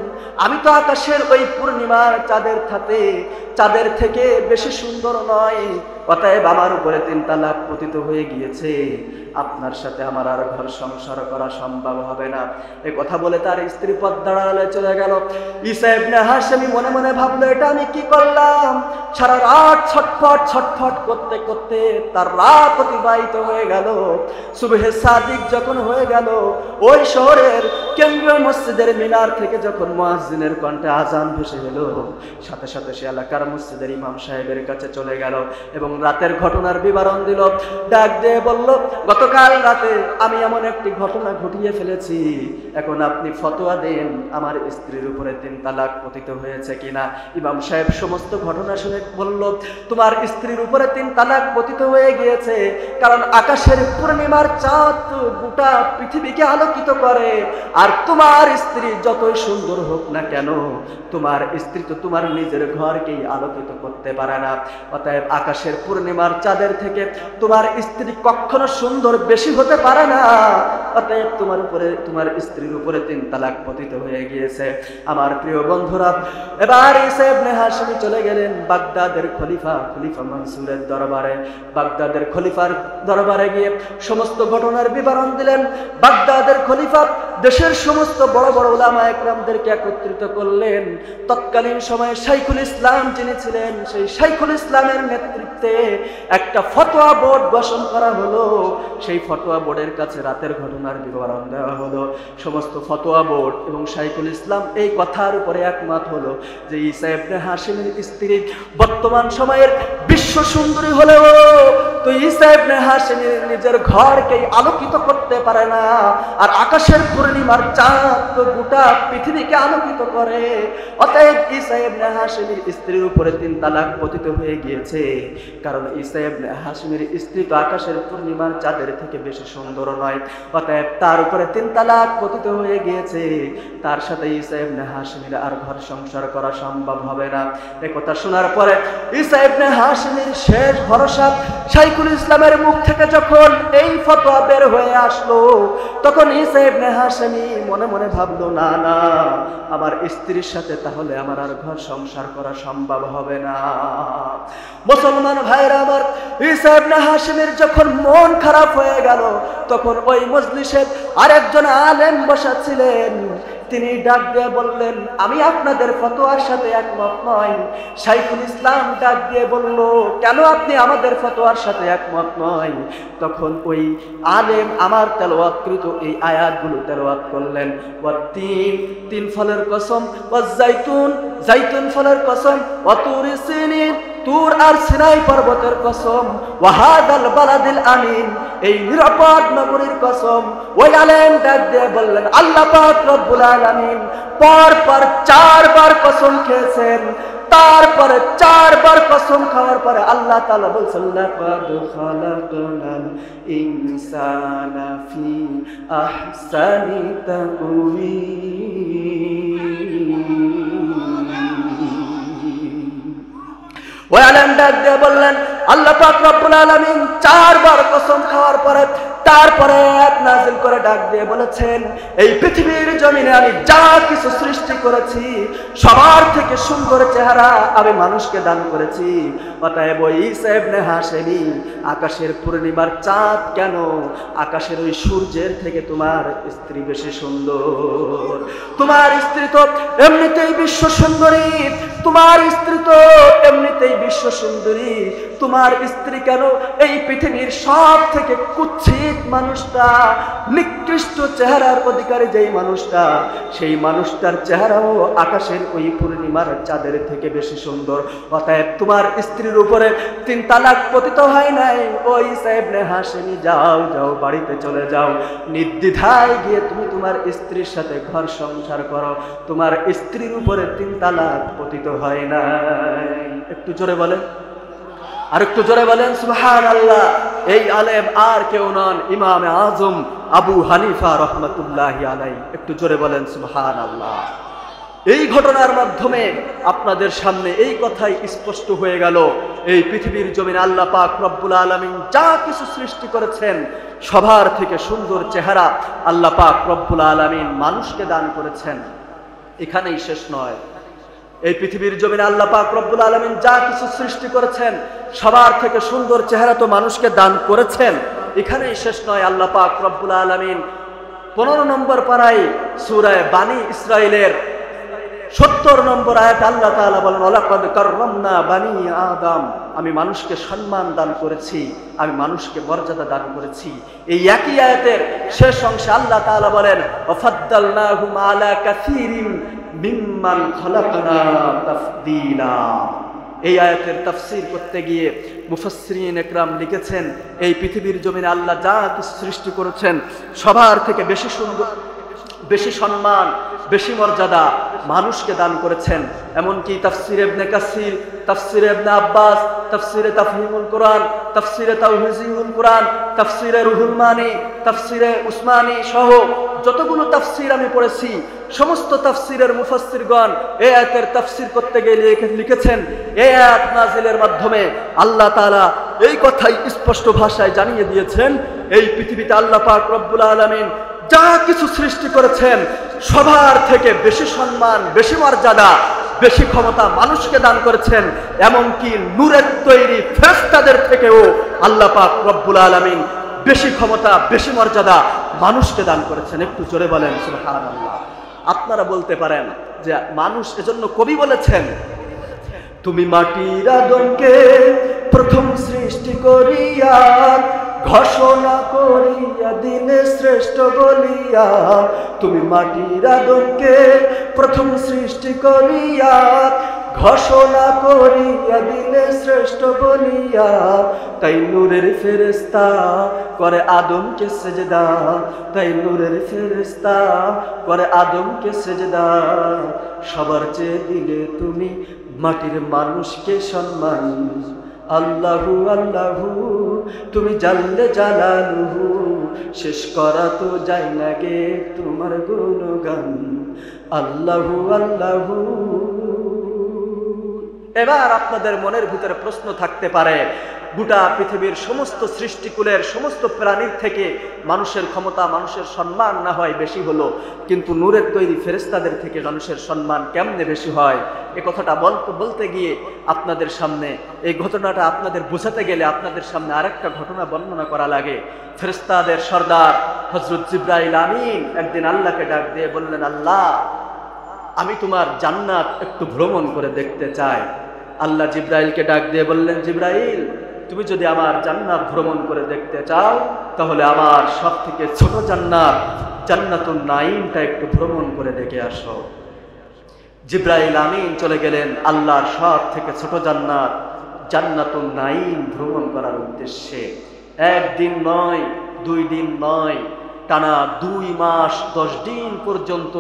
আমি তো আকাশের ওই পূর্ণিমার চাঁদের থেকে বেশি সুন্দর নয়, অতএব আমার উপরে 3 তালাক পতিত হয়ে গিয়েছে। আপনার সাথে আমার আর ঘর সংসার করা সম্ভব হবে না। এই কথা বলে তার স্ত্রী পর্দার আড়ালে চলে গেল। ঈসা ইবনে হাশিম মনে মনে ভাবলো, এটা আমি কি করলাম? সারা রাত ছটফট করতে করতে তার রাত অতিবাহিত হয়ে গেল। সুবহে সাদিক যখন হয়ে গেল, ওই শহরের কেন্দ্রীয় মসজিদের মিনার থেকে যখন মুয়াজ্জিনের কণ্ঠে আজান ভেসে এলো, সাথে সাথে সে এলাকার মসজিদের ইমাম সাহেবের কাছে চলে গেল এবং রাতের ঘটনার বিবরণ দিল। ডাক দিয়ে বলল, গতকাল রাতে আমি এমন একটি ঘটনা ঘটিয়ে ফেলেছি, এখন আপনি ফতোয়া দেন আমার স্ত্রীর উপরে 3 তালাক পতিত হয়েছে কিনা। ইমাম সাহেব সমস্ত ঘটনা শুনে বলল, তোমার স্ত্রীর উপরে 3 তালাক পতিত হয়ে গিয়েছে, কারণ আকাশের পূর্ণিমার চাঁদ গোটা পৃথিবীকে আলোকিত করে, আর তোমার স্ত্রী যতই সুন্দর হোক না কেন, তোমার স্ত্রী তো তোমার নিজের ঘরকেই আলোকিত করতে পারে না। অতএব আকাশের পূর্ণিমার চাঁদের থেকে তোমার স্ত্রী কখনো সুন্দর বেশি হতে পারে না। অতএব তোমার স্ত্রীর উপরে 3 তালাক পতিত হয়ে গিয়েছে। আমার প্রিয় বন্ধুরা, এবার ঈসা ইবনে হাশিম চলে গেলেন বাগদাদের খলিফা মানসুরের দরবারে। বাগদাদের খলিফার দরবারে গিয়ে সমস্ত ঘটনার বিবরণ দিলেন। বাগদাদের খলিফা দেশের সমস্ত বড় বড় উলামা একরামদেরকে একত্রিত করলেন। তৎকালীন সময়ে শাইখুল ইসলাম যিনি ছিলেন, সেই শাইখুল ইসলামের নেতৃত্বে একটা ফতোয়া বোর্ড গঠন করা হলো। সেই ফতোয়া বোর্ডের কাছে রাতের ঘটনার বিবরণ দেওয়া হলো। সমস্ত ফতোয়া বোর্ড এবং শাইখুল ইসলাম এই কথার উপরে একমত হলো যে ঈসা ইবনে হাশিমের স্ত্রী বর্তমান সময়ের বিশ্ব সুন্দরী হলেও তো ঈসা ইবনে হাশিম নিজের ঘরকেই আলোকিত করতে পারে না, আর আকাশের পূর্ণিমার চাঁদ তো গোটা পৃথিবীকে আলোকিত করে। অতএব ঈসা ইবনে হাশিমের স্ত্রীর উপরে 3 তালাক পতিত হয়ে গিয়েছে, কারণ ঈসা ইবনে হাশিমের স্ত্রী তো আকাশের পূর্ণিমার চাঁদের থেকে বেশি সুন্দর নয়। অতএব তার উপরে 3 তালাক পতিত হয়ে গিয়েছে, তার সাথে ঈসা ইবনে হাশিমের আর ঘর সংসার করা সম্ভব হবে না। এই কথা শোনার পরে ঈসা ইবনে হাশিমের শেষ ভরসা শাইখুল ইসলামের মুখ থেকে যখন এই ফতোয়া বের হয়ে আসলো, তখন ঈসা ইবনে হাশিমি মনে মনে ভাবলো, না না, আমার স্ত্রীর সাথে তাহলে আমার আর ঘর সংসার করা সম্ভব হবে না। মুসলমান ভাইরা আমার, ঈসা ইবনে হাশিমের যখন মন খারাপ হয়ে গেল, তখন ওই মজলিসে আরেকজন আলেম বসা ছিলেন। তিনি ডাক দিয়ে বললেন, আমি আপনাদের ফতোয়ার সাথে একমত নই। শাইখুল ইসলাম ডাক দিয়ে বলল, কেন আপনি আমাদের ফতোয়ার সাথে একমত নয়? তখন ওই আলেম আমার তেলাওয়াতকৃত এই আয়াতগুলো তেলাওয়াত করলেন। তিন ফলের কসম, জাইতুন ফলের কসম, তুর সিনিন, তুর আর সিনাই পর্বতের কসম, ওয়াহাদাল বালাদিল আমিন, এই নিরাপদ নগরীর কসম। ওই আলেম ডাক দিয়ে বললেন, আল্লাহ পাক রব্বুল আলামিন পর 4 বার কসম খেয়েছেন। তারপরে 4 বার কসম খাওয়ার পরে আল্লাহ তাআলা বলছেন, লাকাদ খালাকনাল ইনসানা ফি আহসানি তাকওয়িম। ওই আলেম ডাক দিয়ে বললেন, আল্লাহ পাক রব্বুল আলামিন 4 বার কসম খাওয়ার পরে তারপরে আয়াত নাযিল করে ডাক দিয়ে বলেছেন, এই পৃথিবীর জমিনে আমি যা কিছু সৃষ্টি করেছি সবার থেকে সুন্দর চেহারা আমি মানুষকে দান করেছি। অতএব ওই ঈসা ইবনে হাশিমি, আকাশের পূর্ণিমার চাঁদ কেন, আকাশের ওই সূর্যের থেকে তোমার স্ত্রী বেশি সুন্দর। তোমার স্ত্রী তো এমনিতেই বিশ্ব সুন্দরী, তোমার স্ত্রী তো এমনিতেই বিশ্ব সুন্দরী। তোমার স্ত্রী কেন, এই পৃথিবীর সব থেকে কুৎসিত মানুষটা, নিকৃষ্ট চেহারার অধিকারী যেই মানুষটা, সেই মানুষটার চেহারাও আকাশের ওই পূর্ণিমার চাঁদের থেকে বেশি সুন্দর। অতএব তোমার স্ত্রীর উপরে 3 তালাক পতিত হয় নাই। ওই ঈসা ইবনে হাশিমি, যাও যাও, বাড়িতে চলে যাও, নির্দ্বিধায় গিয়ে তুমি তোমার স্ত্রীর সাথে ঘর সংসার করো। তোমার স্ত্রীর উপরে 3 তালাক পতিত হয় নাই। একটু জোরে বলেন, আর একটু জোরে বলেন সুবহানাল্লাহ। এই আলেম আর কেউ নন, ইমামে আজম আবু হানিফা রাহমাতুল্লাহি আলাইহি। একটু জোরে বলেন সুবহানাল্লাহ। এই ঘটনার মাধ্যমে আপনাদের সামনে এই কথাই স্পষ্ট হয়ে গেল, এই পৃথিবীর জমিনে আল্লাহ পাক রব্বুল আলামিন যা কিছু সৃষ্টি করেছেন সবার থেকে সুন্দর চেহারা আল্লাহ পাক রব্বুল আলামিন মানুষকে দান করেছেন। এখানেই শেষ নয়, এই পৃথিবীর জমিনে আল্লাহ পাক রব্বুল আলামিন যা কিছু সৃষ্টি করেছেন সবার থেকে সুন্দর চেহারা তো মানুষকে দান করেছেন। এখানেই শেষ নয়, আল্লাহ পাক রব্বুল আলামিন 15 নম্বর পারায় সূরা বানী ইসরাইলের 70 নম্বর আয়াত আল্লাহ তাআলা বলেন, ওয়ালাকাদ কাররামনা বানী আদম, আমি মানুষকে সম্মান দান করেছি, আমি মানুষকে মর্যাদা দান করেছি। এই একই আয়াতের শেষ অংশে আল্লাহ তাআলা বলেন, ওয়াফাদ্দালনাহুম আলা কাসীরিন মিম্মান খালাকনা তাফদীলা। এই আয়াতের তাফসীর করতে গিয়ে মুফাসসিরিন একরাম লিখেছেন, এই পৃথিবীর জমিনে আল্লাহ যা কিছু সৃষ্টি করেছেন সবার থেকে বেশি সুন্দর, বেশি সম্মান, বেশি মর্যাদা মানুষকে দান করেছেন। এমনকি তাফসিরে ইবনে কাসির, তাফসিরে ইবনে আব্বাস, তাফসিরে তাফহিমুল কোরআন, তাফসিরে তাওহিজুল কোরআন, তাফসিরে রুহুল মানি, তাফসিরে উসমানী সহ যতগুলো তাফসির আমি পড়েছি, সমস্ত তাফসিরের মুফাসসিরগণ এই আয়াতের তাফসির করতে গিয়ে লিখেছেন, এই আয়াত নাজিলের মাধ্যমে আল্লাহ তাআলা এই কথাই স্পষ্ট ভাষায় জানিয়ে দিয়েছেন, এই পৃথিবীতে আল্লাহ পাক রব্বুল আলামিন যা কিছু সৃষ্টি করেছেন সবার থেকে বেশি সম্মান, বেশি মর্যাদা, বেশি ক্ষমতা মানুষকে দান করেছেন। এমনকি নূরের তৈরি ফেরেশতাদের থেকেও আল্লাহ পাক রব্বুল আলামিন বেশি ক্ষমতা, বেশি মর্যাদা মানুষকে দান করেছেন। একটু জোরে বলেন সুবহানাল্লাহ। আপনারা বলতে পারেন যে মানুষ, এজন্য কবি বলেছেন, তুমি মাটির আদমকে প্রথম সৃষ্টি করিয়া ঘোষণা করিয়া দিনে শ্রেষ্ঠ বলিয়া, তুমি মাটির আদমকে প্রথম সৃষ্টি করিয়া ঘোষণা করিয়া দিলে শ্রেষ্ঠ বলিয়া, তাই নূরের ফেরেশতা করে আদমকে সেজদা, তাই নূরের ফেরেশতা করে আদমকে সেজদা। সবার চেয়ে দিলে তুমি মাটির মানুষকে সম্মান, আল্লাহু আল্লাহু তুমি জাল্লে জালালুহু, শেষ করা তো যায় না গে তোমার গুণগান, আল্লাহু আল্লাহু। এবার আপনাদের মনের ভিতরে প্রশ্ন থাকতে পারে, গোটা পৃথিবীর সমস্ত সৃষ্টিকুলের সমস্ত প্রাণীর থেকে মানুষের ক্ষমতা, মানুষের সম্মান না হয় বেশি হলো, কিন্তু নূরের তৈরি ফেরেশতাদের থেকে মানুষের সম্মান কেমনে বেশি হয়? এ কথাটা বলতে গিয়ে আপনাদের সামনে, এই ঘটনাটা আপনাদের বোঝাতে গেলে আপনাদের সামনে আরেকটা ঘটনা বর্ণনা করা লাগে। ফেরেশতাদের সর্দার হযরত জিবরাইল আমিন একদিন আল্লাহকে ডাক দিয়ে বললেন, আল্লাহ আমি তোমার জান্নাত একটু ভ্রমণ করে দেখতে চাই। আল্লাহ জিবরাইলকে ডাক দিয়ে বললেন, জিবরাইল তুমি যদি আমার জান্নাত ভ্রমণ করে দেখতে চাও, তাহলে আমার সব থেকে ছোট জান্নাত জান্নাতুন নাঈমটা একটু ভ্রমণ করে দেখে আসো। জিবরাইল আমিন চলে গেলেন আল্লাহর সব থেকে ছোট জান্নাত জান্নাতুন নাঈম ভ্রমণ করার উদ্দেশ্যে। একদিন নয়, 2 দিন নয়, টানা 2 মাস 10 দিন পর্যন্ত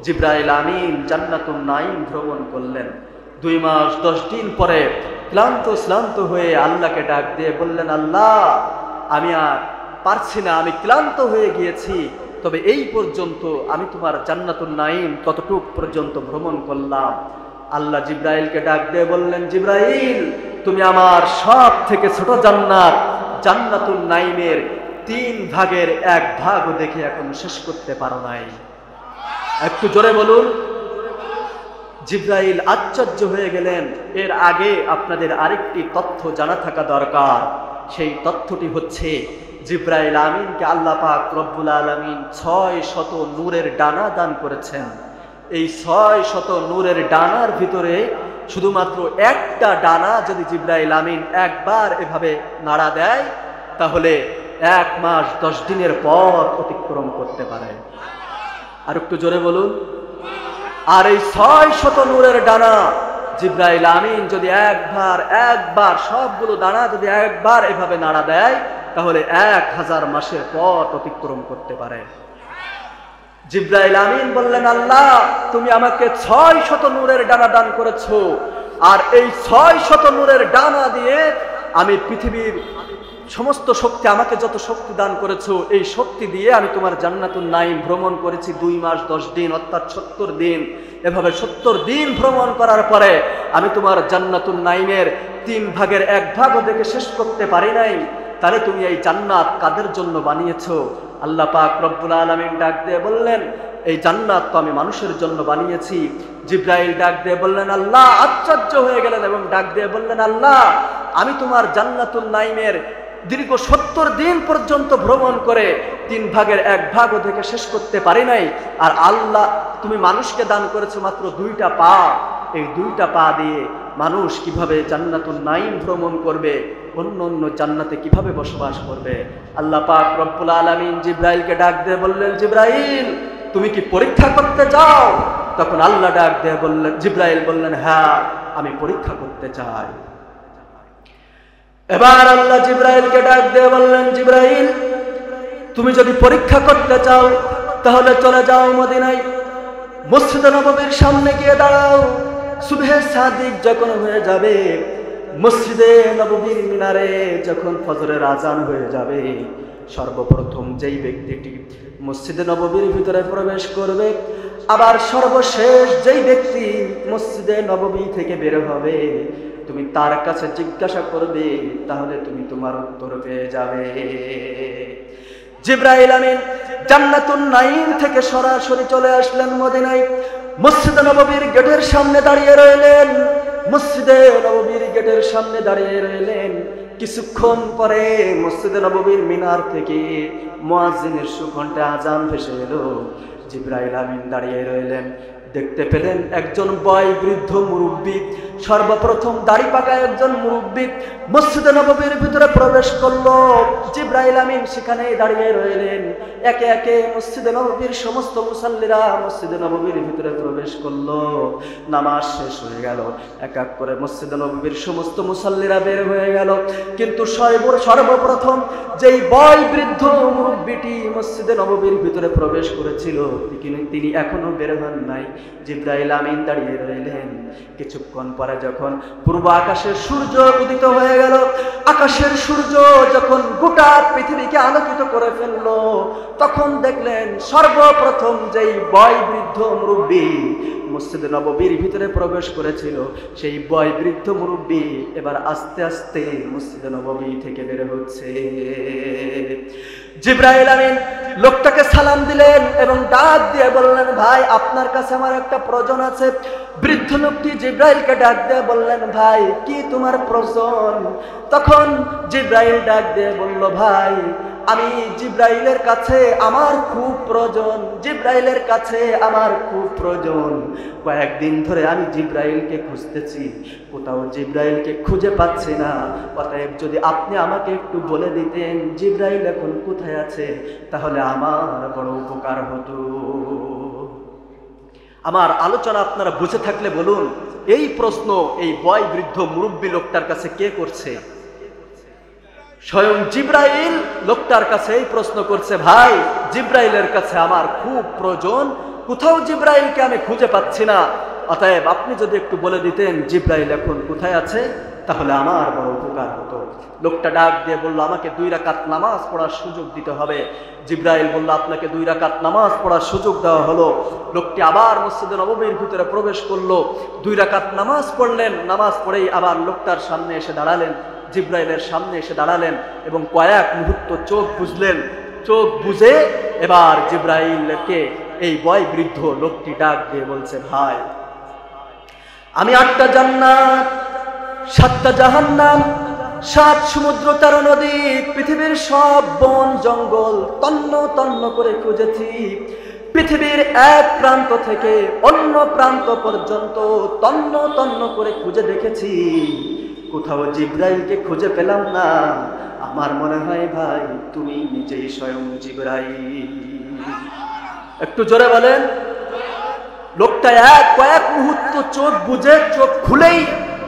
জিবরাইল আমিন জান্নাতুন নাঈম ভ্রমণ করলেন। 2 মাস 10 দিন পরে ক্লান্ত হয়ে আল্লাহকে ডাক দিয়ে বললেন, আল্লাহ আমি আর পারছি না, আমি ক্লান্ত হয়ে গিয়েছি, তবে এই পর্যন্ত আমি তোমার জান্নাতুন নাঈম কতটুক পর্যন্ত ভ্রমণ করলাম। আল্লাহ জিবরাইলকে ডাক দিয়ে বললেন, জিবরাইল তুমি আমার সব থেকে ছোট জান্নাত জান্নাতুন নাঈমের 3 ভাগের 1 ভাগও দেখে এখন শেষ করতে পারো নাই। একটু জোরে বলুন। জিবরাইল আশ্চর্য হয়ে গেলেন। এর আগে আপনাদের আরেকটি তথ্য জানা থাকা দরকার। সেই তথ্যটি হচ্ছে, জিবরাইল আমিনকে আল্লাহ পাক রব্বুল আলামিন 600 নূরের ডানা দান করেছেন। এই 600 নূরের ডানার ভিতরে শুধুমাত্র একটা ডানা যদি জিবরাইল আমিন একবার এভাবে নাড়া দেয়, তাহলে 1 মাস 10 দিনের পথ অতিক্রম করতে পারে। আর একটু জোরে বলুন। আর এই 600 নূরের ডানা জিবরাইল আমিন যদি একবার সবগুলো দানা যদি একবার এভাবে নাড়া দেয়, তাহলে 1000 মাসের পথ অতিক্রম করতে পারে। জিবরাইল আমিন বললেন, আল্লাহ তুমি আমাকে 600 নূরের ডানা দান করেছো, আর এই 600 নূরের ডানা দিয়ে আমি পৃথিবীর সমস্ত শক্তি, আমাকে যত শক্তি দান করেছো, এই শক্তি দিয়ে আমি তোমার জান্নাতুন নাঈম ভ্রমণ করেছি 2 মাস 10 দিন, অর্থাৎ 70 দিন। এভাবে 70 দিন ভ্রমণ করার পরে আমি তোমার জান্নাতুন নাঈমের 3 ভাগের 1 ভাগও দেখে শেষ করতে পারি নাই। তাহলে তুমি এই জান্নাত কাদের জন্য বানিয়েছো? আল্লাহ পাক রব্বুল আলামিন ডাক দিয়ে বললেন, এই জান্নাত তো আমি মানুষের জন্য বানিয়েছি। জিবরাইল ডাক দিয়ে বললেন, আল্লাহ আশ্চর্য হয়ে গেলেন এবং ডাক দিয়ে বললেন, আল্লাহ আমি তোমার জান্নাতুন নাঈমের দীর্ঘ 70 দিন পর্যন্ত ভ্রমণ করে 3 ভাগের 1 ভাগও দেখে শেষ করতে পারি নাই। আর আল্লাহ তুমি মানুষকে দান করেছো মাত্র 2টা পা। এই 2টা পা দিয়ে মানুষ কিভাবে জান্নাতুন নাঈম ভ্রমণ করবে, অন্য জান্নাতে কিভাবে বসবাস করবে? আল্লাহ পাক রব্বুল আলামিন জিবরাইলকে ডাক দিয়ে বললেন, জিবরাইল তুমি কি পরীক্ষা করতে চাও? তখন আল্লাহ ডাক দিয়ে বললেন, জিবরাইল বললেন, হ্যাঁ আমি পরীক্ষা করতে চাই। এবার আল্লাহ জিবরাইলকে ডাক দিয়ে বললেন, জিবরাইল তুমি যদি পরীক্ষা করতে চাও, তাহলে চলে যাও মদিনায়, মসজিদে নববীর সামনে গিয়ে দাঁড়াও। সুবহে সাদিক যখন হয়ে যাবে, মসজিদে নববীর মিনারে যখন ফজরের আজান হয়ে যাবে, সর্বপ্রথম যেই ব্যক্তিটি মসজিদে নববীর ভিতরে প্রবেশ করবে, আবার সর্বশেষ যেই ব্যক্তি মসজিদে নববী থেকে বের হবে, তুমি তার কাছে জিজ্ঞাসা করবে, তাহলে তুমি তোমার উত্তর পেয়ে যাবে। জিবরাইল আমিন জান্নাতুন নাঈম থেকে সরাসরি চলে আসলেন মদিনায়। মসজিদে নববীর গেটের সামনে দাঁড়িয়ে রইলেন। মসজিদে নববীর গেটের সামনে দাঁড়িয়ে রইলেন। কিছুক্ষণ পরে মসজিদে নববীর মিনার থেকে মুয়াজ্জিনের সুকণ্ঠে আজান ভেসে এলো। জিবরাইল আমিন দাঁড়িয়ে রইলেন। দেখতে পেলেন একজন বয় বৃদ্ধ মুরব্বী, সর্বপ্রথম দাড়ি পাকা একজন মুরব্বী মসজিদে নববীর ভিতরে প্রবেশ করলো। জিবরাইল আমিন সেখানে দাঁড়িয়ে রইলেন। একে একে মসজিদে নববীর সমস্ত মুসাল্লিরা মসজিদে নববীর ভিতরে প্রবেশ করলো। নামাজ শেষ হয়ে গেল, এক এক করে মসজিদে নববীর সমস্ত মুসাল্লিরা বের হয়ে গেল। কিন্তু সর্বপ্রথম যেই বয় বৃদ্ধ মুরব্বীটি মসজিদে নববীর ভিতরে প্রবেশ করেছিল তিনি এখনো বের হন নাই। জিবরাইল আমিন দাঁড়িয়ে রইলেন। কিছুক্ষণ পরে যখন পূর্ব আকাশের সূর্য উদিত হয়ে গেল, আকাশের সূর্য যখন গোটা পৃথিবীকে আলোকিত করে ফেললো, তখন দেখলেন সর্বপ্রথম যেই বয় বৃদ্ধ মুরব্বী মসজিদে নববীর ভিতরে প্রবেশ করেছিল সেই বয় বৃদ্ধ মুরব্বী এবার আস্তে আস্তে মসজিদে নববী থেকে বের হচ্ছে। জিবরাইল আমিন লোকটাকে সালাম দিলেন এবং ডাক দিয়ে বললেন, ভাই আপনার কাছে আমার একটা প্রয়োজন আছে। বৃদ্ধ লোকটি জিবরাইলকে ডাক দিয়ে বললেন, ভাই কি তোমার প্রয়োজন? তখন জিবরাইল ডাক দিয়ে বলল, ভাই আমি জিবরাইলের কাছে আমার খুব প্রয়োজন, জিবরাইলের কাছে আমার খুব প্রয়োজন। কয়েকদিন ধরে আমি জিবরাইলকে খুঁজতেছি, কোথাও জিবরাইলকে খুঁজে পাচ্ছি না। অতএব যদি আপনি আমাকে একটু বলে দিতেন জিবরাইল এখন কোথায় আছে, তাহলে আমার বড় উপকার হতো। আমার আলোচনা আপনারা বুঝে থাকলে বলুন, এই প্রশ্ন এই বয় বৃদ্ধ মুরব্বী লোকটার কাছে কে করছে? স্বয়ং জিবরাইল লোকটার কাছে এই প্রশ্ন করছে, ভাই জিবরাইলের কাছে আমার খুব প্রয়োজন, কোথাও জিবরাইলকে আমি খুঁজে পাচ্ছি না। অতএব আপনি যদি একটু বলে দিতেন জিবরাইল এখন কোথায় আছে, তাহলে আমার বড় উপকার হতো। লোকটা ডাক দিয়ে বলল, আমাকে 2 রাকাত নামাজ পড়ার সুযোগ দিতে হবে। জিবরাইল বলল, আপনাকে 2 রাকাত নামাজ পড়ার সুযোগ দেওয়া হলো। লোকটি আবার মসজিদে নববীর ভিতরে প্রবেশ করলো, 2 রাকাত নামাজ পড়লেন। নামাজ পড়েই আবার লোকটার সামনে এসে দাঁড়ালেন, জিবরাইলের সামনে এসে দাঁড়ালেন এবং কয়েক মুহূর্ত চোখ বুঝলেন। চোখ বুঝে এবার জিবরাইলকে এই বয় বৃদ্ধ লোকটি ডাক দিয়ে বলছে, ভাই আমি 8টা জান্নাত, 7টা জাহান্নাম, 7 সমুদ্র 13 নদী, পৃথিবীর সব বন জঙ্গল তন্ন তন্ন করে খুঁজেছি। পৃথিবীর এক প্রান্ত থেকে অন্য প্রান্ত পর্যন্ত তন্ন তন্ন করে খুঁজে দেখেছি, কোথাও জিবরাইলকে খুঁজে পেলাম না। আমার মনে হয় ভাই তুমি নিজেই স্বয়ং জিবরাইল। একটু জোরে বলেন। লোকটা কয়েক মুহূর্ত চোখ বুঝে চোখ খুলেই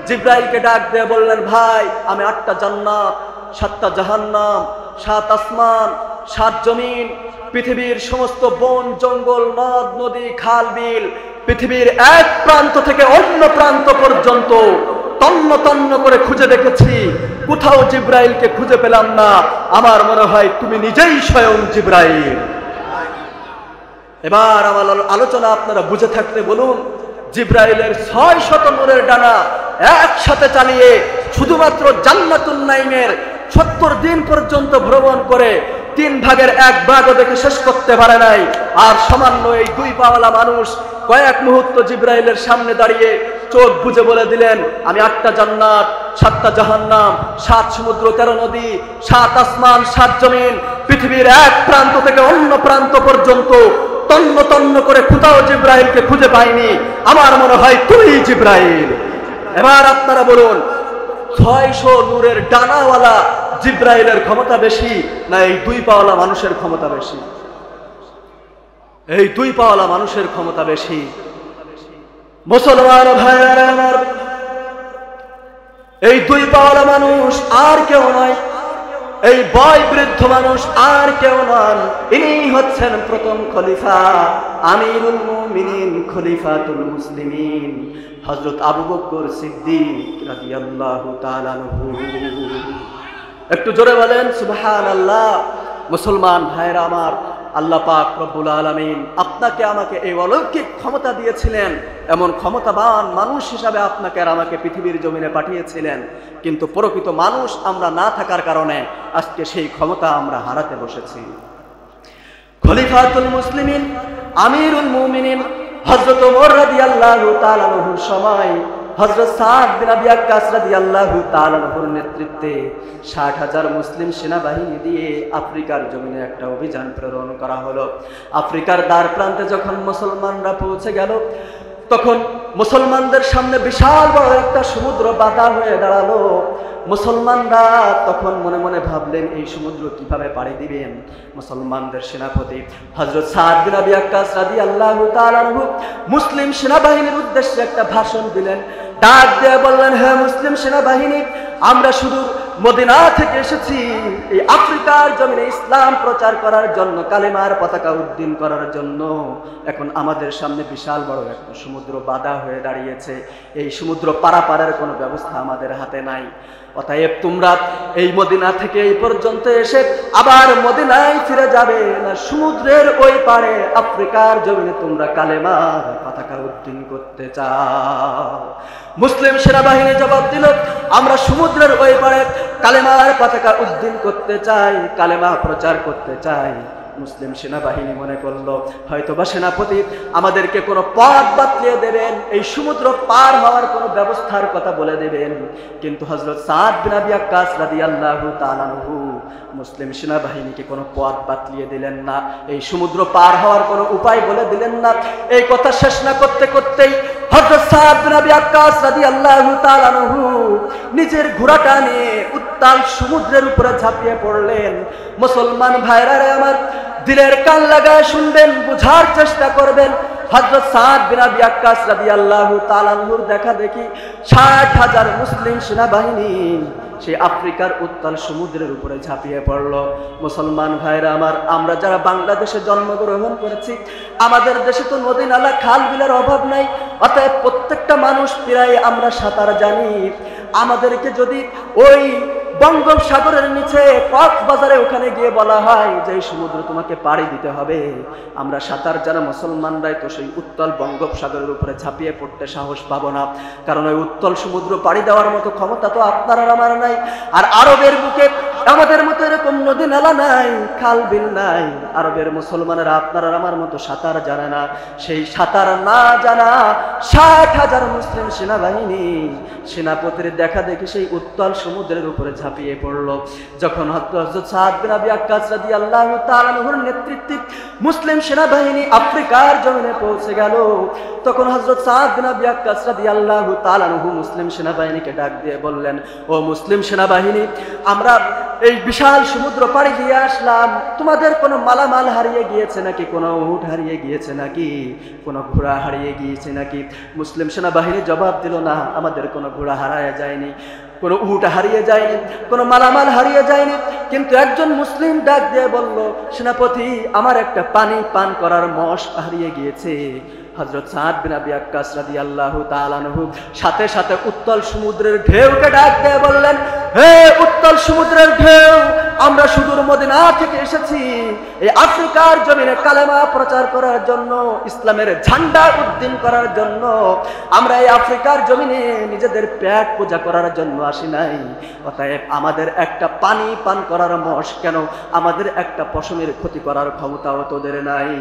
জিবরাইলকে ডাক দিয়ে বললেন, ভাই আমি 8টা জান্নাত, 7টা জাহান্নাম, 7 আসমান, 7 জমিন, পৃথিবীর সমস্ত বন জঙ্গল, নদ নদী, খাল বিল, পৃথিবীর এক প্রান্ত থেকে অন্য প্রান্ত পর্যন্ত তন্ন তন্ন করে খুঁজে দেখেছি, কোথাও জিবরাইলকে খুঁজে পেলাম না। আমার মনে হয় তুমি নিজেই স্বয়ং জিবরাইল। এবার আমার আলোচনা আপনারা বুঝে থাকলে বলুন, জিবরাইলের 600 নূরের ডানা একসাথে চালিয়ে শুধুমাত্র জান্নাতুন নাইমের 70 দিন পর্যন্ত ভ্রমণ করে 3 ভাগের 1 ভাগও দেখে শেষ করতে পারে নাই। আর সামান্য এই 2 পাওয়ালা মানুষ কয়েক মুহূর্ত জিবরাইলের সামনে দাঁড়িয়ে চোখ বুঝে বলে দিলেন, আমি 8টা জান্নাত, 7টা জাহান্নাম, 7 সমুদ্র 13 নদী, 7 আসমান, 7 জমিন, পৃথিবীর এক প্রান্ত থেকে অন্য প্রান্ত পর্যন্ত তন্ন তন্ন করে কোথাও জিবরাইলকে খুঁজে পাইনি। আমার মনে হয় তুই জিবরাইল। এবার আপনারা বলুন, 600 নূরের ডানাওয়ালা জিবরাইলের ক্ষমতা বেশি না এই 2 পাওয়ালা মানুষের ক্ষমতা বেশি? এই 2 পাওয়ালা মানুষের ক্ষমতা বেশি। মুসলমান ভাইরা আমার, এই 2 পাওয়ালা মানুষ আর কেউ নয়, এই বয় বৃদ্ধ মানুষ আর কেউ নন, ইনি হচ্ছেন প্রথম খলিফা, আমিরুল মুমিনিন, খলিফাতুল মুসলিমিন, হযরত আবু বকর সিদ্দিক রাদিয়াল্লাহু তাআলা আনহু। একটু জোরে বলেন সুবহানাল্লাহ। মুসলমান ভাইরা আমার, আল্লাহ পাক রব্বুল আলামিন আপনাকে আমাকে এই অলৌকিক ক্ষমতা দিয়েছিলেন, এমন ক্ষমতাবান মানুষ হিসাবে আপনাকে আর আমাকে পৃথিবীর জমিনে পাঠিয়েছিলেন। কিন্তু প্রকৃত মানুষ আমরা না থাকার কারণে আজকে সেই ক্ষমতা আমরা হারাতে বসেছি। খলিফাতুল মুসলিমিন, আমিরুল মুমিনিন হযরত ওমর রাদিয়াল্লাহু তাআলা আনহুর সময় হযরত সাদ বিন আবি ওয়াক্কাস রাদিয়াল্লাহু তাআলা আনহুর নেতৃত্বে ৬০,০০০ মুসলিম সেনাবাহিনী দিয়ে আফ্রিকার জমিনে একটা অভিযান প্রেরণ করা হলো। আফ্রিকার দ্বার প্রান্তে যখন মুসলমানরা পৌঁছে গেল, তখন মুসলমানদের সামনে বিশাল বড় একটা সমুদ্র বাধা হয়ে দাঁড়ালো। মুসলমানরা তখন মনে মনে ভাবলেন এই সমুদ্র কিভাবে পাড়ি দিবেন। মুসলমানদের সেনাপতি হযরত সাদ বিন আবি ওয়াক্কাস রাদিয়াল্লাহু তাআলা আনহু মুসলিম সেনাবাহিনীর উদ্দেশ্যে একটা ভাষণ দিলেন। ডাক দিয়ে বললেন, হে মুসলিম সেনাবাহিনী, আমরা শুধু মদিনা থেকে এসেছি এই আফ্রিকার জমিনে ইসলাম প্রচার করার জন্য, কালেমার পতাকা উড্ডীন করার জন্য। এখন আমাদের সামনে বিশাল বড় একটা সমুদ্র বাধা হয়ে দাঁড়িয়েছে। এই সমুদ্র পারাপারের কোনো ব্যবস্থা আমাদের হাতে নাই। অতএব তোমরা এই মদিনা থেকে এই পর্যন্ত এসে আবার মদিনায় ফিরে যাবে না, সমুদ্রের ওই পারে আফ্রিকার জমিনে তোমরা কালেমার পতাকা উড্ডীন করতে চাও? মুসলিম সেনাবাহিনী জবাব দিল, আমরা সমুদ্রের ওই পারে কালেমার পতাকা উড্ডীন করতে চাই, কালেমা প্রচার করতে চাই। মুসলিম সেনাবাহিনী মনে করলো হয়তোবা সেনাপতি আমাদেরকে কোনো পথ বাতলিয়ে দেবেন, এই সমুদ্র পার হওয়ার কোনো ব্যবস্থার কথা বলে দেবেন। কিন্তু হযরত সাদ বিন আবি ওয়াক্কাস রাদিয়াল্লাহু তাআলা আনহু মুসলিম সেনাবাহিনীকে কোনো পথ বাতলিয়ে দিলেন না, এই সমুদ্র পার হওয়ার কোনো উপায় বলে দিলেন না। এই কথা শেষ না করতে করতেই হযরত সাদ বিন আবি ওয়াক্কাস রাদিয়াল্লাহু তাআলা আনহু নিজের ঘোড়াটা নিয়ে উত্তাল সমুদ্রের উপরে ঝাঁপিয়ে পড়লেন। মুসলমান ভাইরা আমার, দিলের কান লাগায় শুনবেন, বুঝার চেষ্টা করবেন। হযরত সাদ বিন আবি ওয়াক্কাস রাদিয়াল্লাহু তাআলা আনহুর দেখা দেখি ৬০,০০০ মুসলিম সেনাবাহিনী সেই আফ্রিকার উত্তাল সমুদ্রের উপরে ঝাঁপিয়ে পড়ল। মুসলমান ভাইরা আমার, আমরা যারা বাংলাদেশে জন্মগ্রহণ করেছি, আমাদের দেশে তো নদী নালা খাল বিলের অভাব নাই। অতএব প্রত্যেকটা মানুষ প্রায় আমরা সাঁতার জানি। আমাদেরকে যদি ওই বঙ্গোপসাগরের নিচে কক্সবাজারে ওখানে গিয়ে বলা হয় যে এই সমুদ্র তোমাকে পাড়ি দিতে হবে, আমরা সাঁতার জানা মুসলমানরাই তো সেই উত্তাল বঙ্গোপসাগরের উপরে ঝাঁপিয়ে পড়তে সাহস পাবো না, কারণ ওই উত্তাল সমুদ্র পাড়ি দেওয়ার মতো ক্ষমতা তো আপনার আর আমার নাই। আর আরবের বুকে আমাদের মতো এরকম নদী নালা নাই, খাল বিল নাই। আরবের মুসলমানেরা আপনার আর আমার মতো সাঁতার জানে না। সেই সাঁতার না জানা ৬০,০০০ মুসলিম সেনাবাহিনী সেনাপতির দেখা দেখি সেই উত্তাল সমুদ্রের উপরে ঝাঁপিয়ে পড়ল। যখন হযরত সাদ বিন আবি ওয়াক্কাস রাদিয়াল্লাহু তাআলা আনহুর নেতৃত্বে মুসলিম সেনাবাহিনী আফ্রিকার জমিনে পৌঁছে গেল, তখন হযরত সাদ বিন আবি ওয়াক্কাস রাদিয়াল্লাহু তাআলা আনহু মুসলিম সেনাবাহিনীকে ডাক দিয়ে বললেন, ও মুসলিম সেনাবাহিনী, আমরা এই বিশাল সমুদ্র পাড়ি দিয়ে আসলাম, তোমাদের কোনো মালামাল হারিয়ে গিয়েছে নাকি, কোনো উট হারিয়ে গিয়েছে নাকি, কোনো ঘোড়া হারিয়ে গিয়েছে নাকি? মুসলিম সেনাবাহিনী জবাব দিল, না, আমাদের কোনো ঘোড়া হারায় যায়নি, কোনো উট হারিয়ে যায়নি, কোনো মালামাল হারিয়ে যায়নি। কিন্তু একজন মুসলিম ডাক দিয়ে বলল, সেনাপতি, আমার একটা পানি পান করার মশ হারিয়ে গিয়েছে। হযরত সাদ বিন আবি ওয়াক্কাস রাদিয়াল্লাহু তাআলা আনহু সাথে সাথে উত্তাল সমুদ্রের ঢেউকে ডাক দিয়ে বললেন, হে উত্তাল সমুদ্রের ঢেউ, আমরা সুদূর মদিনা থেকে এসেছি এই আফ্রিকার জমিনে কালেমা প্রচার করার জন্য, ইসলামের ঝান্ডা উড্ডীন করার জন্য। আমরা এই আফ্রিকার জমিনে নিজেদের পেট পূজা করার জন্য আসি নাই। অতএব আমাদের একটা পানি পান করার মশ কেন, আমাদের একটা পশমের ক্ষতি করার ক্ষমতাও তোদের নাই।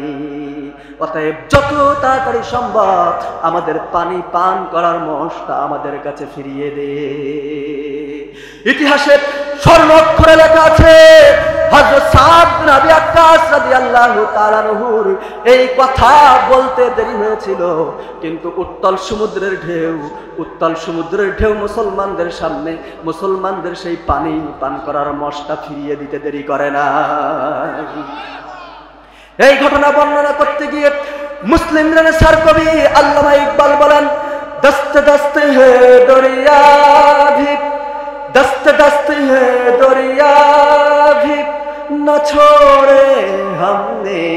অতএব যত তাড়াতাড়ি সম্ভব আমাদের পানি পান করার মশটা আমাদের কাছে ফিরিয়ে দে। ইতিহাসে স্বর্ণাক্ষরে লেখা আছে, হযরত সাদ বিন আবি ওয়াক্কাস রাদিয়াল্লাহু তাআলা আনহুর এই কথা বলতে দেরি হয়েছিল, কিন্তু উত্তাল সমুদ্রের ঢেউ মুসলমানদের সামনে মুসলমানদের সেই পানি পান করার মশটা ফিরিয়ে দিতে দেরি করে না। এই ঘটনা বর্ণনা করতে গিয়ে মুসলিম রেনেসাঁর কবি আল্লামা ইকবাল বলেন, দস্তে দস্তে হে দরিয়া भी, दस्ते दस्ते है दरिया भी न छोड़े हमने,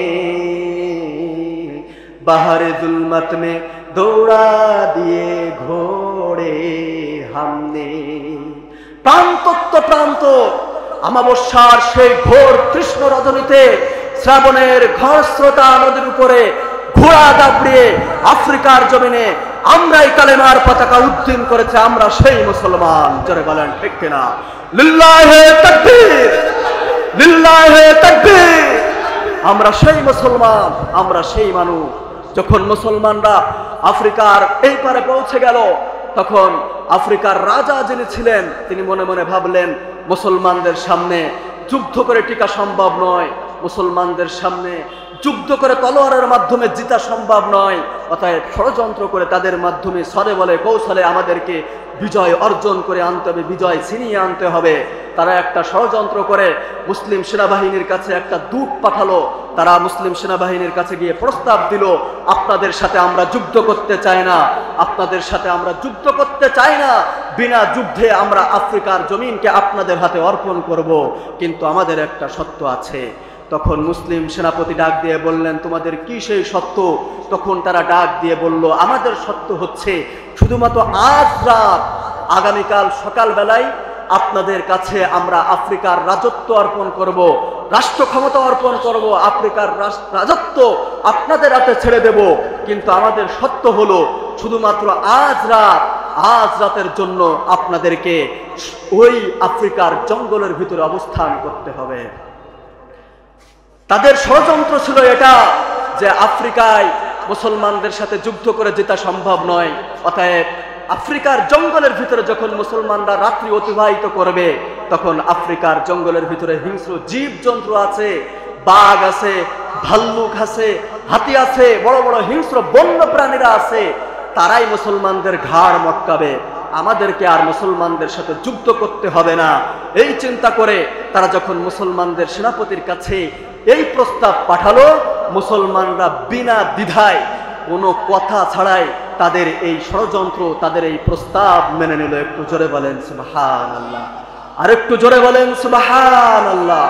बाहर जुल्मत में दौड़ा दिए घोड़े हमने। প্রান্ত প্রান্ত আমাবস্যার সেই ঘোর কৃষ্ণ রজনীতে শ্রাবণের ঘরস্রোতা নদীর উপরে ঘোড়া দাবড়িয়ে আফ্রিকার জমিনে আমরাই কালেমার পতাকা উড্ডীন করেছে। আমরা সেই মুসলমান, জোরে বলেন ঠিক কিনা? লিল্লাহে তাকবীর, লিল্লাহে তাকবীর। আমরা সেই মুসলমান, আমরা সেই মানুষ। যখন মুসলমানরা আফ্রিকার এই পারে পৌঁছে গেল, তখন আফ্রিকার রাজা যিনি ছিলেন তিনি মনে মনে ভাবলেন, মুসলমানদের সামনে যুদ্ধ করে টিকা সম্ভব নয়, মুসলমানদের সামনে যুদ্ধ করে তলোয়ারের মাধ্যমে জিতা সম্ভব নয়, অতএব ষড়যন্ত্র করে তাদের মাধ্যমে ছলে বলে কৌশলে আমাদেরকে বিজয় অর্জন করে আনতে হবে, বিজয় ছিনিয়ে আনতে হবে। তারা একটা ষড়যন্ত্র করে মুসলিম সেনাবাহিনীর কাছে একটা দূত পাঠালো। তারা মুসলিম সেনাবাহিনীর কাছে গিয়ে প্রস্তাব দিল, আপনাদের সাথে আমরা যুদ্ধ করতে চাই না, আপনাদের সাথে আমরা যুদ্ধ করতে চাই না, বিনা যুদ্ধে আমরা আফ্রিকার জমিনকে আপনাদের হাতে অর্পণ করব, কিন্তু আমাদের একটা শর্ত আছে। তখন মুসলিম সেনাপতি ডাক দিয়ে বললেন, তোমাদের কি সেই সত্য? তখন তারা ডাক দিয়ে বলল, আমাদের সত্য হচ্ছে শুধুমাত্র আজ রাত, আগামীকাল সকালবেলায় আপনাদের কাছে আমরা আফ্রিকার রাজত্ব অর্পণ করব, রাষ্ট্র ক্ষমতা অর্পণ করব, আফ্রিকার রাজত্ব আপনাদের হাতে ছেড়ে দেব, কিন্তু আমাদের সত্য হলো শুধুমাত্র আজ রাতের জন্য আপনাদেরকে ওই আফ্রিকার জঙ্গলের ভিতরে অবস্থান করতে হবে। তাদের ষড়যন্ত্র ছিল এটা যে আফ্রিকায় মুসলমানদের সাথে যুদ্ধ করে জেতা সম্ভব নয়, অতএব আফ্রিকার জঙ্গলের ভিতরে যখন মুসলমানরা রাত্রি অতিবাহিত করবে, তখন আফ্রিকার জঙ্গলের ভিতরে হিংস্র জীবজন্তু আছে, বাঘ আছে, ভাল্লুক আছে, হাতি আছে, বড় বড় হিংস্র বন্য প্রাণীরা আছে, তারাই মুসলমানদের ঘাড় মটকাবে, আমাদেরকে আর মুসলমানদের সাথে যুদ্ধ করতে হবে না। এই চিন্তা করে তারা যখন মুসলমানদের সেনাপতির কাছে এই প্রস্তাব পাঠালো, মুসলমানরা বিনা দ্বিধায় কোনো কথা ছাড়াই তাদের এই ষড়যন্ত্র, তাদের এই প্রস্তাব মেনে নিল। একটু জোরে বলেন সুবহানাল্লাহ, আর একটু জোরে বলেন সুবহানাল্লাহ।